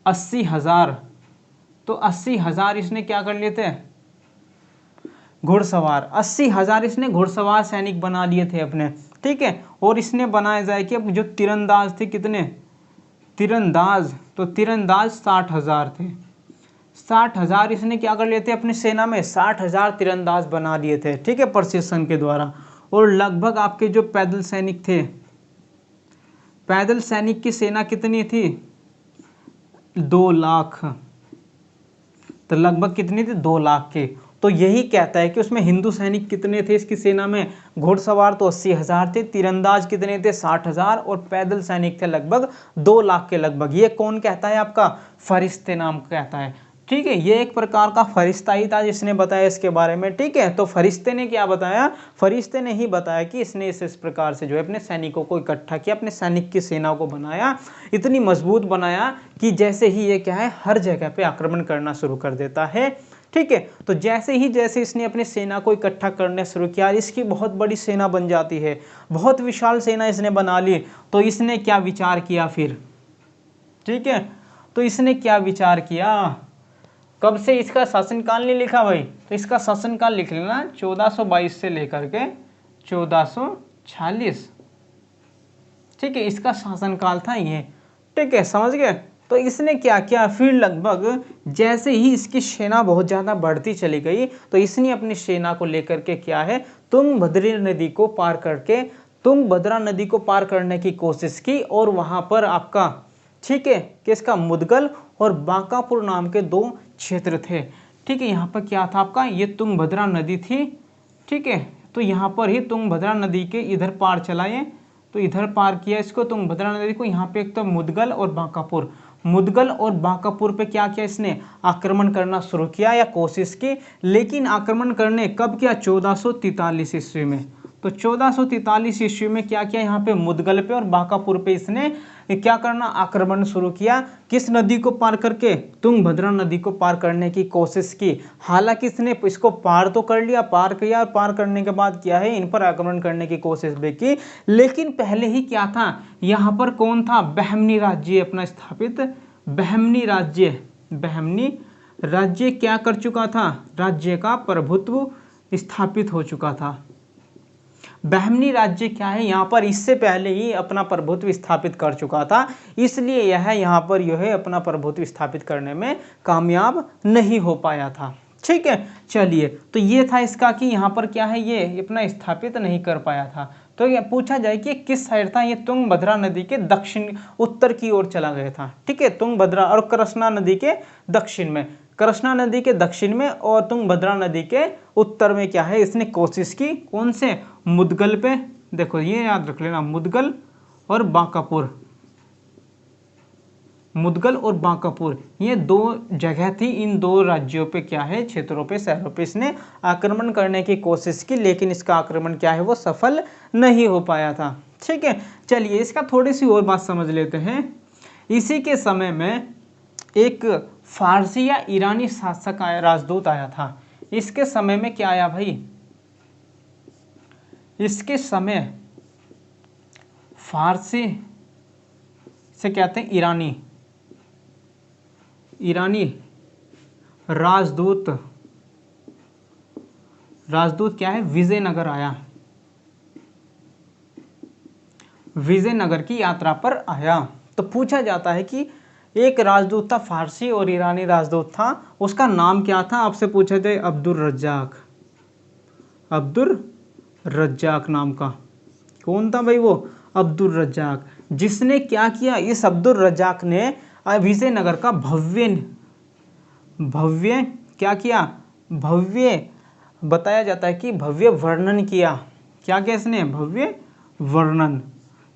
80,000। तो 80,000 इसने क्या कर लिए थे, घुड़सवार 80,000 इसने घुड़सवार सैनिक बना लिए थे अपने। ठीक है, और इसने बनाया जाए कि जो तीरंदाज थे, कितने तीरंदाज, तो तीरंदाज 60,000 थे। 60,000 इसने क्या कर लिए थे अपनी सेना में, 60,000 तीरंदाज बना लिए थे। ठीक है, प्रशिक्षण के द्वारा। और लगभग आपके जो पैदल सैनिक थे, पैदल सैनिक की सेना कितनी थी, 2 लाख। तो लगभग कितनी थी, 2 लाख के। तो यही कहता है कि उसमें हिंदू सैनिक कितने थे इसकी सेना में, घुड़सवार तो 80,000 थे, तीरंदाज कितने थे, 60,000 और पैदल सैनिक थे लगभग 2 लाख के लगभग। ये कौन कहता है, आपका फरिश्ते नाम कहता है। ठीक है, ये एक प्रकार का फरिश्ता ही था जिसने बताया इसके बारे में। ठीक है, तो फरिश्ते ने क्या बताया, फरिश्ते ने ही बताया कि इसने इस प्रकार से जो है अपने सैनिकों को इकट्ठा किया, अपने सैनिक की सेना को बनाया, इतनी मजबूत बनाया कि जैसे ही ये क्या है, हर जगह पे आक्रमण करना शुरू कर देता है। ठीक है, तो जैसे इसने अपनी सेना को इकट्ठा करना शुरू किया, इसकी बहुत बड़ी सेना बन जाती है, बहुत विशाल सेना इसने बना ली। तो इसने क्या विचार किया फिर, ठीक है, तो इसने क्या विचार किया, कब से इसका शासनकाल नहीं लिखा भाई, तो इसका शासनकाल लिख लेना 1422 से लेकर के 1446। ठीक है, इसका शासनकाल था ये। ठीक है, समझ गए। तो इसने क्या किया फिर, लगभग जैसे ही इसकी सेना बहुत ज़्यादा बढ़ती चली गई, तो इसने अपनी सेना को लेकर के क्या है, तुंगभद्री नदी को पार करके तुंगभद्रा नदी को पार करने की कोशिश की और वहां पर आपका, ठीक है, किसका, मुदगल और बांकापुर नाम के दो क्षेत्र थे। ठीक है, यहाँ पर क्या था आपका, ये तुंगभद्रा नदी थी। ठीक है, तो यहाँ पर ही तुंगभद्रा नदी के इधर पार चलाए, तो इधर पार किया इसको तुंगभद्रा नदी को। यहाँ पे एक तो मुदगल और बांकापुर, मुदगल और बांकापुर पे क्या किया इसने, आक्रमण करना शुरू किया या कोशिश की। लेकिन आक्रमण करने कब किया, 1443 ईस्वी में। तो 1443 ईस्वी में क्या किया, यहाँ पे मुदगल पे और बांकापुर पे इसने क्या करना, आक्रमण शुरू किया। किस नदी को पार करके, तुंगभद्रा नदी को पार करने की कोशिश की। हालांकि इसने इसको पार तो कर लिया, पार किया, और पार करने के बाद क्या है, इन पर आक्रमण करने की कोशिश भी की। लेकिन पहले ही क्या था, यहाँ पर कौन था, बहमनी राज्य अपना स्थापित, बहमनी राज्य, बहमनी राज्य क्या कर चुका था, राज्य का प्रभुत्व स्थापित हो चुका था। बहमनी राज्य क्या है, यहाँ पर इससे पहले ही अपना प्रभुत्व स्थापित कर चुका था, इसलिए यह यहाँ पर यह है अपना प्रभुत्व स्थापित करने में कामयाब नहीं हो पाया था। ठीक है, चलिए, तो ये था इसका कि यहाँ पर क्या है, ये अपना स्थापित नहीं कर पाया था। तो ये पूछा जाए कि किस साइड था, ये तुंगभद्रा नदी के दक्षिण उत्तर की ओर चला गया था। ठीक है, तुंगभद्रा और कृष्णा नदी के दक्षिण में, कृष्णा नदी के दक्षिण में और तुंगभद्रा नदी के उत्तर में क्या है, इसने कोशिश की, कौन से, मुदगल पे। देखो ये याद रख लेना, मुदगल और बांकापुर, मुदगल और बांकापुर ये दो जगह थी। इन दो राज्यों पे क्या है, क्षेत्रों पे, शहरों पे इसने आक्रमण करने की कोशिश की, लेकिन इसका आक्रमण क्या है, वो सफल नहीं हो पाया था। ठीक है, चलिए इसका थोड़ी सी और बात समझ लेते हैं। इसी के समय में एक फारसी या ईरानी शासक आया, राजदूत आया था। इसके समय में क्या आया भाई, इसके समय फारसी से कहते हैं ईरानी, ईरानी राजदूत, राजदूत क्या है, विजयनगर आया, विजयनगर की यात्रा पर आया। तो पूछा जाता है कि एक राजदूत था, फारसी और ईरानी राजदूत था, उसका नाम क्या था, आपसे पूछा जाए, अब्दुल रज्जाक, अब्दुल रज्जाक नाम का। कौन था भाई वो, अब्दुल रज्जाक। जिसने क्या किया, इस अब्दुल रज्जाक ने विजयनगर का भव्य, भव्य क्या किया, भव्य बताया जाता है कि भव्य वर्णन किया। क्या किया इसने, भव्य वर्णन।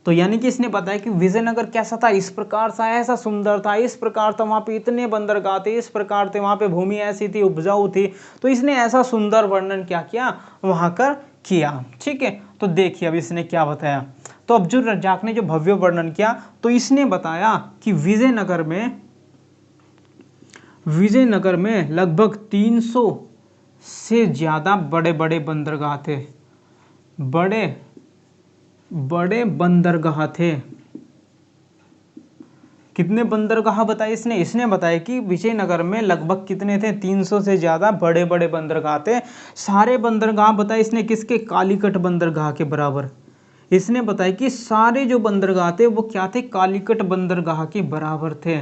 तो यानी कि इसने बताया कि विजयनगर कैसा था, इस प्रकार सा, ऐसा सुंदर था, इस प्रकार था, वहाँ पे इतने बंदरगाह थे, इस प्रकार थे, वहाँ पे भूमि ऐसी थी, उपजाऊ थी। तो इसने ऐसा सुंदर वर्णन क्या किया, वहाँ कर किया। ठीक है, तो देखिए अब इसने क्या बताया। तो अब्दुल रज्जाक ने जो भव्य वर्णन किया, तो इसने बताया कि विजयनगर में लगभग 300 से ज्यादा बड़े बड़े बंदरगाह थे, बड़े बड़े बंदरगाह थे। कितने बंदरगाह बताए इसने, इसने बताया कि विजयनगर में लगभग कितने थे, 300 से ज्यादा बड़े बड़े बंदरगाह थे। सारे बंदरगाह बताए इसने किसके, कालीकट बंदरगाह के बराबर। इसने बताया कि सारे जो बंदरगाह थे वो क्या थे, कालीकट बंदरगाह के बराबर थे,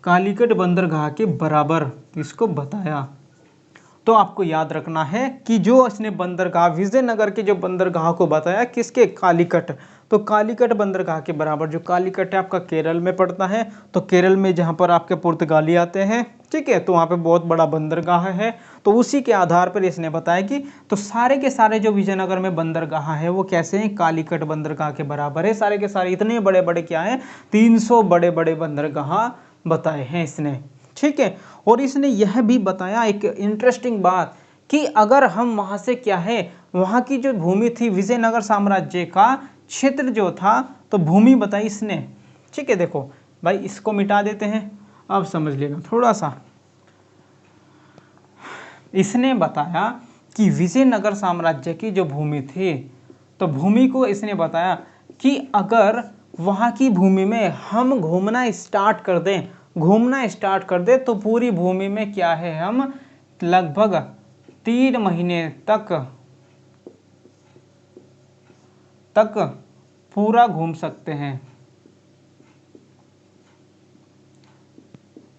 कालीकट बंदरगाह के बराबर इसको बताया। तो आपको याद रखना है कि जो इसने बंदरगाह, विजयनगर के जो बंदरगाह को बताया, किसके, कालीकट। तो कालीकट बंदरगाह के बराबर, जो कालीकट है आपका केरल में पड़ता है। तो केरल में जहाँ पर आपके पुर्तगाली आते हैं, ठीक है, तो वहाँ पे बहुत बड़ा बंदरगाह है। तो उसी के आधार पर इसने बताया कि तो सारे के सारे जो विजयनगर में बंदरगाह है वो कैसे हैं, कालीकट बंदरगाह के बराबर है। सारे के सारे इतने बड़े बड़े क्या हैं, 300 बड़े बड़े बंदरगाह बताए हैं इसने। ठीक है, और इसने यह भी बताया एक इंटरेस्टिंग बात कि अगर हम वहां से क्या है, वहां की जो भूमि थी, विजयनगर साम्राज्य का क्षेत्र जो था, तो भूमि बताई इसने। ठीक है, देखो भाई इसको मिटा देते हैं, अब समझ लेना थोड़ा सा। इसने बताया कि विजयनगर साम्राज्य की जो भूमि थी, तो भूमि को इसने बताया कि अगर वहां की भूमि में हम घूमना स्टार्ट कर दें, तो पूरी भूमि में क्या है, हम लगभग 3 महीने तक पूरा घूम सकते हैं।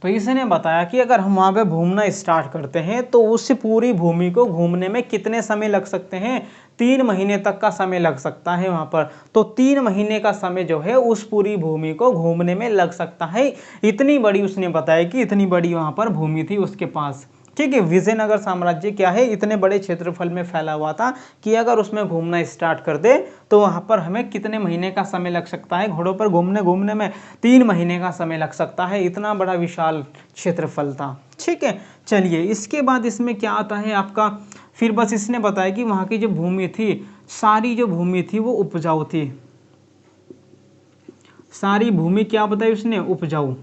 तो इसने बताया कि अगर हम वहाँ पे घूमना स्टार्ट करते हैं तो उस पूरी भूमि को घूमने में कितने समय लग सकते हैं, 3 महीने तक का समय लग सकता है वहाँ पर। तो 3 महीने का समय जो है उस पूरी भूमि को घूमने में लग सकता है। इतनी बड़ी उसने बताया कि इतनी बड़ी वहाँ पर भूमि थी उसके पास। ठीक है, विजयनगर साम्राज्य क्या है, इतने बड़े क्षेत्रफल में फैला हुआ था कि अगर उसमें घूमना स्टार्ट कर दे तो वहां पर हमें कितने महीने का समय लग सकता है, घोड़ों पर घूमने में 3 महीने का समय लग सकता है। इतना बड़ा विशाल क्षेत्रफल था। ठीक है, चलिए इसके बाद इसमें क्या आता है आपका, फिर बस इसने बताया कि वहां की जो भूमि थी, सारी जो भूमि थी वो उपजाऊ थी। सारी भूमि क्या बताई उसने, उपजाऊ,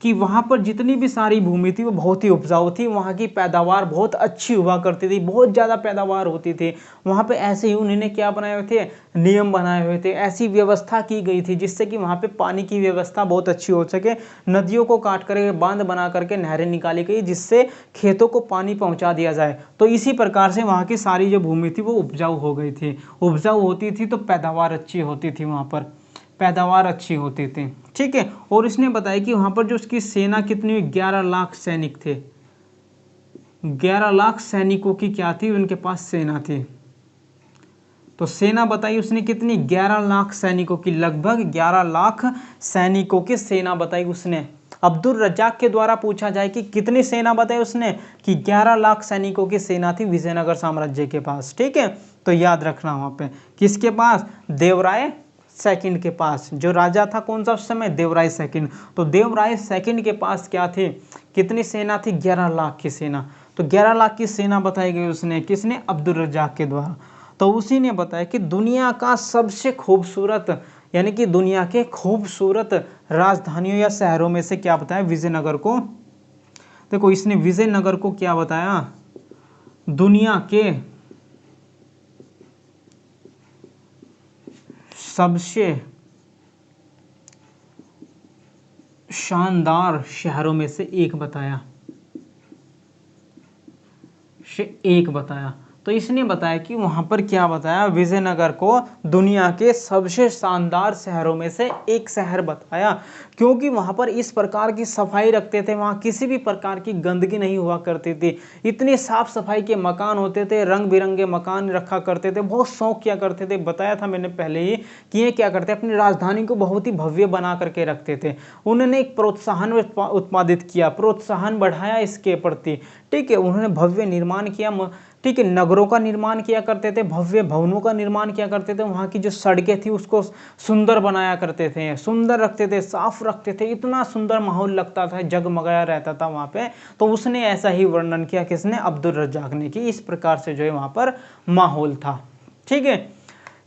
कि वहाँ पर जितनी भी सारी भूमि थी वो बहुत ही उपजाऊ थी, वहाँ की पैदावार बहुत अच्छी हुआ करती थी, बहुत ज़्यादा पैदावार होती थी। वहाँ पे ऐसे ही उन्होंने क्या बनाए हुए थे, नियम बनाए हुए थे, ऐसी व्यवस्था की गई थी जिससे कि वहाँ पे पानी की व्यवस्था बहुत अच्छी हो सके। नदियों को काट करके बांध बना करके नहरें निकाली गई जिससे खेतों को पानी पहुँचा दिया जाए। तो इसी प्रकार से वहाँ की सारी जो भूमि थी वो उपजाऊ हो गई थी। उपजाऊ होती थी तो पैदावार अच्छी होती थी, वहाँ पर पैदावार अच्छी होती थी। ठीक है, और इसने बताया कि वहां पर जो उसकी सेना कितनी, 11 लाख सैनिक थे। 11 लाख सैनिकों की क्या थी, उनके पास सेना थी। तो सेना बताई उसने कितनी, 11 लाख सैनिकों की, लगभग 11 लाख सैनिकों की सेना बताई उसने। अब्दुल रज्जाक के द्वारा पूछा जाए कि कितनी सेना बताई उसने, कि 11 लाख सैनिकों की सेना थी विजयनगर साम्राज्य के पास। ठीक है, तो याद रखना वहां पे किसके पास, देवराय सेकंड के पास। जो राजा था कौन सा उस समय, देवराय सेकंड। तो देवराय सेकंड के पास क्या थी, कितनी सेना थी, 11 लाख की सेना। तो 11 लाख की सेना बताई गई उसने, किसने, अब्दुल रज्जाक के द्वारा। तो उसी ने बताया कि दुनिया का सबसे खूबसूरत, यानी कि दुनिया के खूबसूरत राजधानियों या शहरों में से क्या बताया, विजयनगर को। देखो इसने विजयनगर को क्या बताया, दुनिया के सबसे शानदार शहरों में से एक बताया, तो इसने बताया कि वहां पर क्या बताया, विजयनगर को दुनिया के सबसे शानदार शहरों में से एक शहर बताया, क्योंकि वहां पर इस प्रकार की सफाई रखते थे, वहां किसी भी प्रकार की गंदगी नहीं हुआ करती थी, इतनी साफ सफाई के मकान होते थे, रंग बिरंगे मकान रखा करते थे, बहुत शौक किया करते थे। बताया था मैंने पहले ही कि ये क्या करते, अपनी राजधानी को बहुत ही भव्य बना करके रखते थे। उन्होंने एक प्रोत्साहन उत्पादित किया, प्रोत्साहन बढ़ाया इसके प्रति। ठीक है, उन्होंने भव्य निर्माण किया, ठीक है, नगरों का निर्माण किया करते थे, भव्य भवनों का निर्माण किया करते थे, वहाँ की जो सड़कें थी उसको सुंदर बनाया करते थे, सुंदर रखते थे, साफ रखते थे, इतना सुंदर माहौल लगता था, जगमगाया रहता था वहाँ पे। तो उसने ऐसा ही वर्णन किया, किसने, अब्दुल रज्जाक ने, कि इस प्रकार से जो है वहाँ पर माहौल था। ठीक है,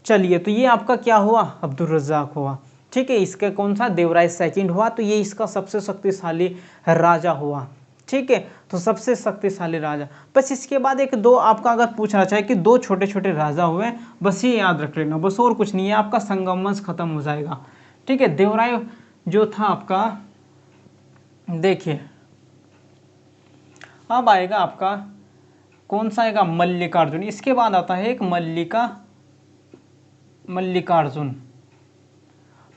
चलिए तो ये आपका क्या हुआ, अब्दुल रज्जाक हुआ। ठीक है, इसका कौन सा, देवराय सेकंड हुआ, तो ये इसका सबसे शक्तिशाली राजा हुआ। ठीक है, तो सबसे शक्तिशाली राजा। बस इसके बाद एक दो आपका अगर पूछना चाहे कि दो छोटे छोटे राजा हुए, बस ये याद रख लेना, बस और कुछ नहीं है, आपका संगम वंश खत्म हो जाएगा। ठीक है, देवराय जो था आपका, देखिए अब आएगा आपका कौन सा आएगा, मल्लिकार्जुन। इसके बाद आता है एक मल्लिकार्जुन।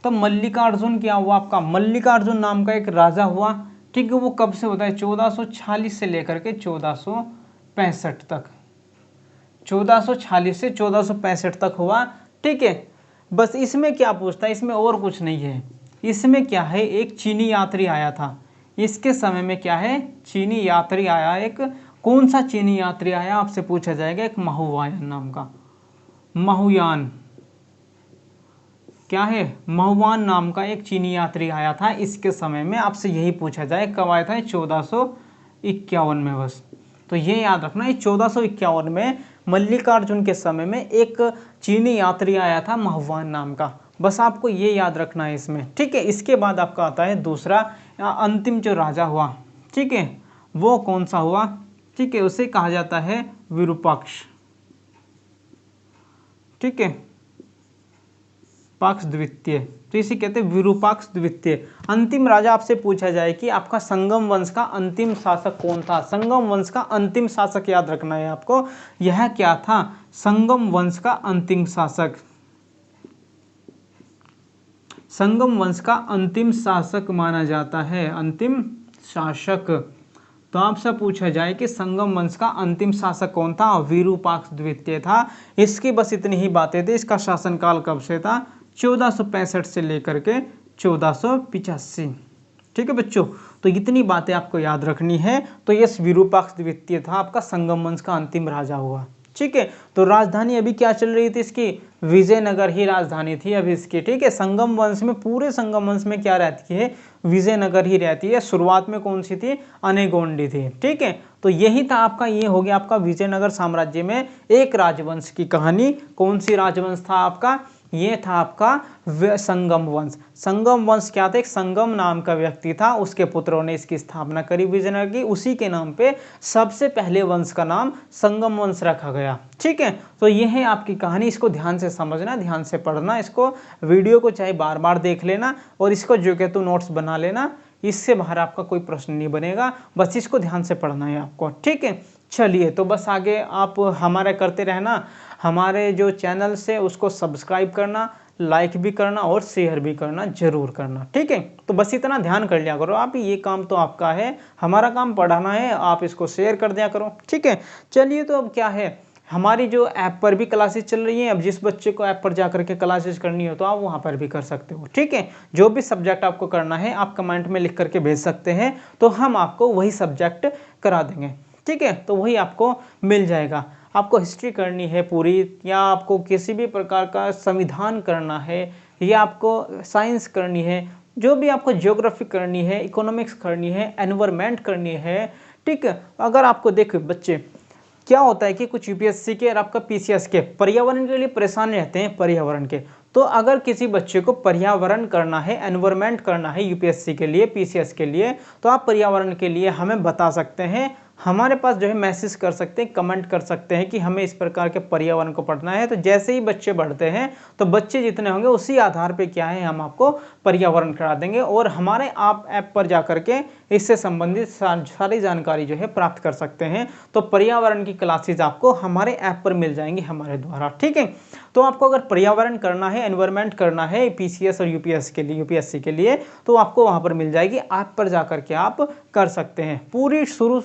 तो मल्लिकार्जुन क्या हुआ आपका, मल्लिकार्जुन नाम का एक राजा हुआ। ठीक है, वो कब से होता है, 1446 से लेकर के 1465 तक, 1446 से 1465 तक हुआ। ठीक है, बस इसमें क्या पूछता है, इसमें और कुछ नहीं है। इसमें क्या है, एक चीनी यात्री आया था इसके समय में, क्या है, चीनी यात्री आया, एक कौन सा चीनी यात्री आया आपसे पूछा जाएगा, एक महुयान नाम का, महुयान, क्या है, महुआन नाम का एक चीनी यात्री आया था इसके समय में। आपसे यही पूछा जाए कब आया था, 1451 में। बस तो ये याद रखना, 1451 में मल्लिकार्जुन के समय में एक चीनी यात्री आया था महुआन नाम का, बस आपको ये याद रखना है इसमें। ठीक है, इसके बाद आपका आता है दूसरा अंतिम जो राजा हुआ। ठीक है, वो कौन सा हुआ, ठीक है, उसे कहा जाता है विरूपाक्ष। ठीक है, पाक्ष द्वितीय, तो इसे कहते हैं विरूपाक्ष द्वितीय। अंतिम राजा आपसे पूछा जाए कि आपका संगम वंश का अंतिम शासक कौन था, संगम वंश का अंतिम शासक याद रखना है आपको, यह क्या था, संगम वंश का अंतिम शासक, संगम वंश का अंतिम शासक माना जाता है, अंतिम शासक। तो आपसे पूछा जाए कि संगम वंश का अंतिम शासक कौन था, विरूपाक्ष द्वितीय था। इसकी बस इतनी ही बातें थी। इसका शासनकाल कब से था, 1465 से लेकर के 1485। ठीक है बच्चों, तो इतनी बातें आपको याद रखनी है। तो ये विरूपाक्ष द्वितीय था, आपका संगम वंश का अंतिम राजा हुआ। ठीक है, तो राजधानी अभी क्या चल रही थी इसकी, विजयनगर ही राजधानी थी अभी इसकी। ठीक है, संगम वंश में, पूरे संगम वंश में क्या रहती है, विजयनगर ही रहती है। शुरुआत में कौन सी थी, अनेगोंडी थी। ठीक है, तो यही था आपका, ये हो गया आपका विजयनगर साम्राज्य में एक राजवंश की कहानी। कौन सी राजवंश था आपका, ये था आपका संगम वंश। संगम वंश क्या था, एक संगम नाम का व्यक्ति था, उसके पुत्रों ने इसकी स्थापना करी विजयनगर की। उसी के नाम पे सबसे पहले वंश का नाम संगम वंश रखा गया। ठीक है, तो ये है आपकी कहानी। इसको ध्यान से समझना, ध्यान से पढ़ना, इसको वीडियो को चाहे बार बार देख लेना और इसको जो कि तू नोट्स बना लेना। इससे बाहर आपका कोई प्रश्न नहीं बनेगा, बस इसको ध्यान से पढ़ना है आपको। ठीक है, चलिए, तो बस आगे आप हमारा करते रहना। हमारे जो चैनल से उसको सब्सक्राइब करना, लाइक भी करना और शेयर भी करना जरूर करना। ठीक है, तो बस इतना ध्यान कर लिया करो आप, ये काम तो आपका है, हमारा काम पढ़ाना है, आप इसको शेयर कर दिया करो। ठीक है, चलिए, तो अब क्या है, हमारी जो ऐप पर भी क्लासेस चल रही हैं। अब जिस बच्चे को ऐप पर जा करके क्लासेस करनी हो तो आप वहाँ पर भी कर सकते हो। ठीक है, जो भी सब्जेक्ट आपको करना है आप कमेंट में लिख करके भेज सकते हैं, तो हम आपको वही सब्जेक्ट करा देंगे। ठीक है, तो वही आपको मिल जाएगा। आपको हिस्ट्री करनी है पूरी, या आपको किसी भी प्रकार का संविधान करना है, या आपको साइंस करनी है, जो भी आपको ज्योग्राफी करनी है, इकोनॉमिक्स करनी है, एनवायरनमेंट करनी है। ठीक है, अगर आपको देख बच्चे, क्या होता है कि कुछ यूपीएससी के और आपका पीसीएस के पर्यावरण के लिए परेशान रहते हैं, पर्यावरण के। तो अगर किसी बच्चे को पर्यावरण करना है, एनवायरनमेंट करना है यूपीएससी के लिए, पीसीएस के लिए, तो आप पर्यावरण के लिए हमें बता सकते हैं। हमारे पास जो है मैसेज कर सकते हैं, कमेंट कर सकते हैं कि हमें इस प्रकार के पर्यावरण को पढ़ना है। तो जैसे ही बच्चे बढ़ते हैं तो बच्चे जितने होंगे उसी आधार पे क्या है, हम आपको पर्यावरण करा देंगे। और हमारे आप ऐप पर जा करके इससे संबंधित सारी जानकारी जो है प्राप्त कर सकते हैं। तो पर्यावरण की क्लासेज आपको हमारे ऐप पर मिल जाएंगी हमारे द्वारा। ठीक है, तो आपको अगर पर्यावरण करना है, एनवायरनमेंट करना है पीसीएस और यूपीएससी के लिए, तो आपको वहां पर मिल जाएगी। ऐप पर जा करके आप कर सकते हैं। पूरी शुरू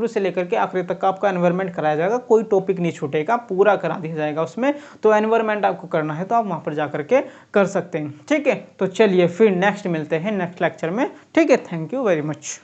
से लेकर के आखिरी तक आपका एनवायरनमेंट कराया जाएगा, कोई टॉपिक नहीं छूटेगा, पूरा करा दिया जाएगा उसमें। तो एनवायरनमेंट आपको करना है तो आप वहां पर जा करके कर सकते हैं। ठीक है, तो चलिए फिर नेक्स्ट मिलते हैं नेक्स्ट लेक्चर में। ठीक है, थैंक यू वेरी मच।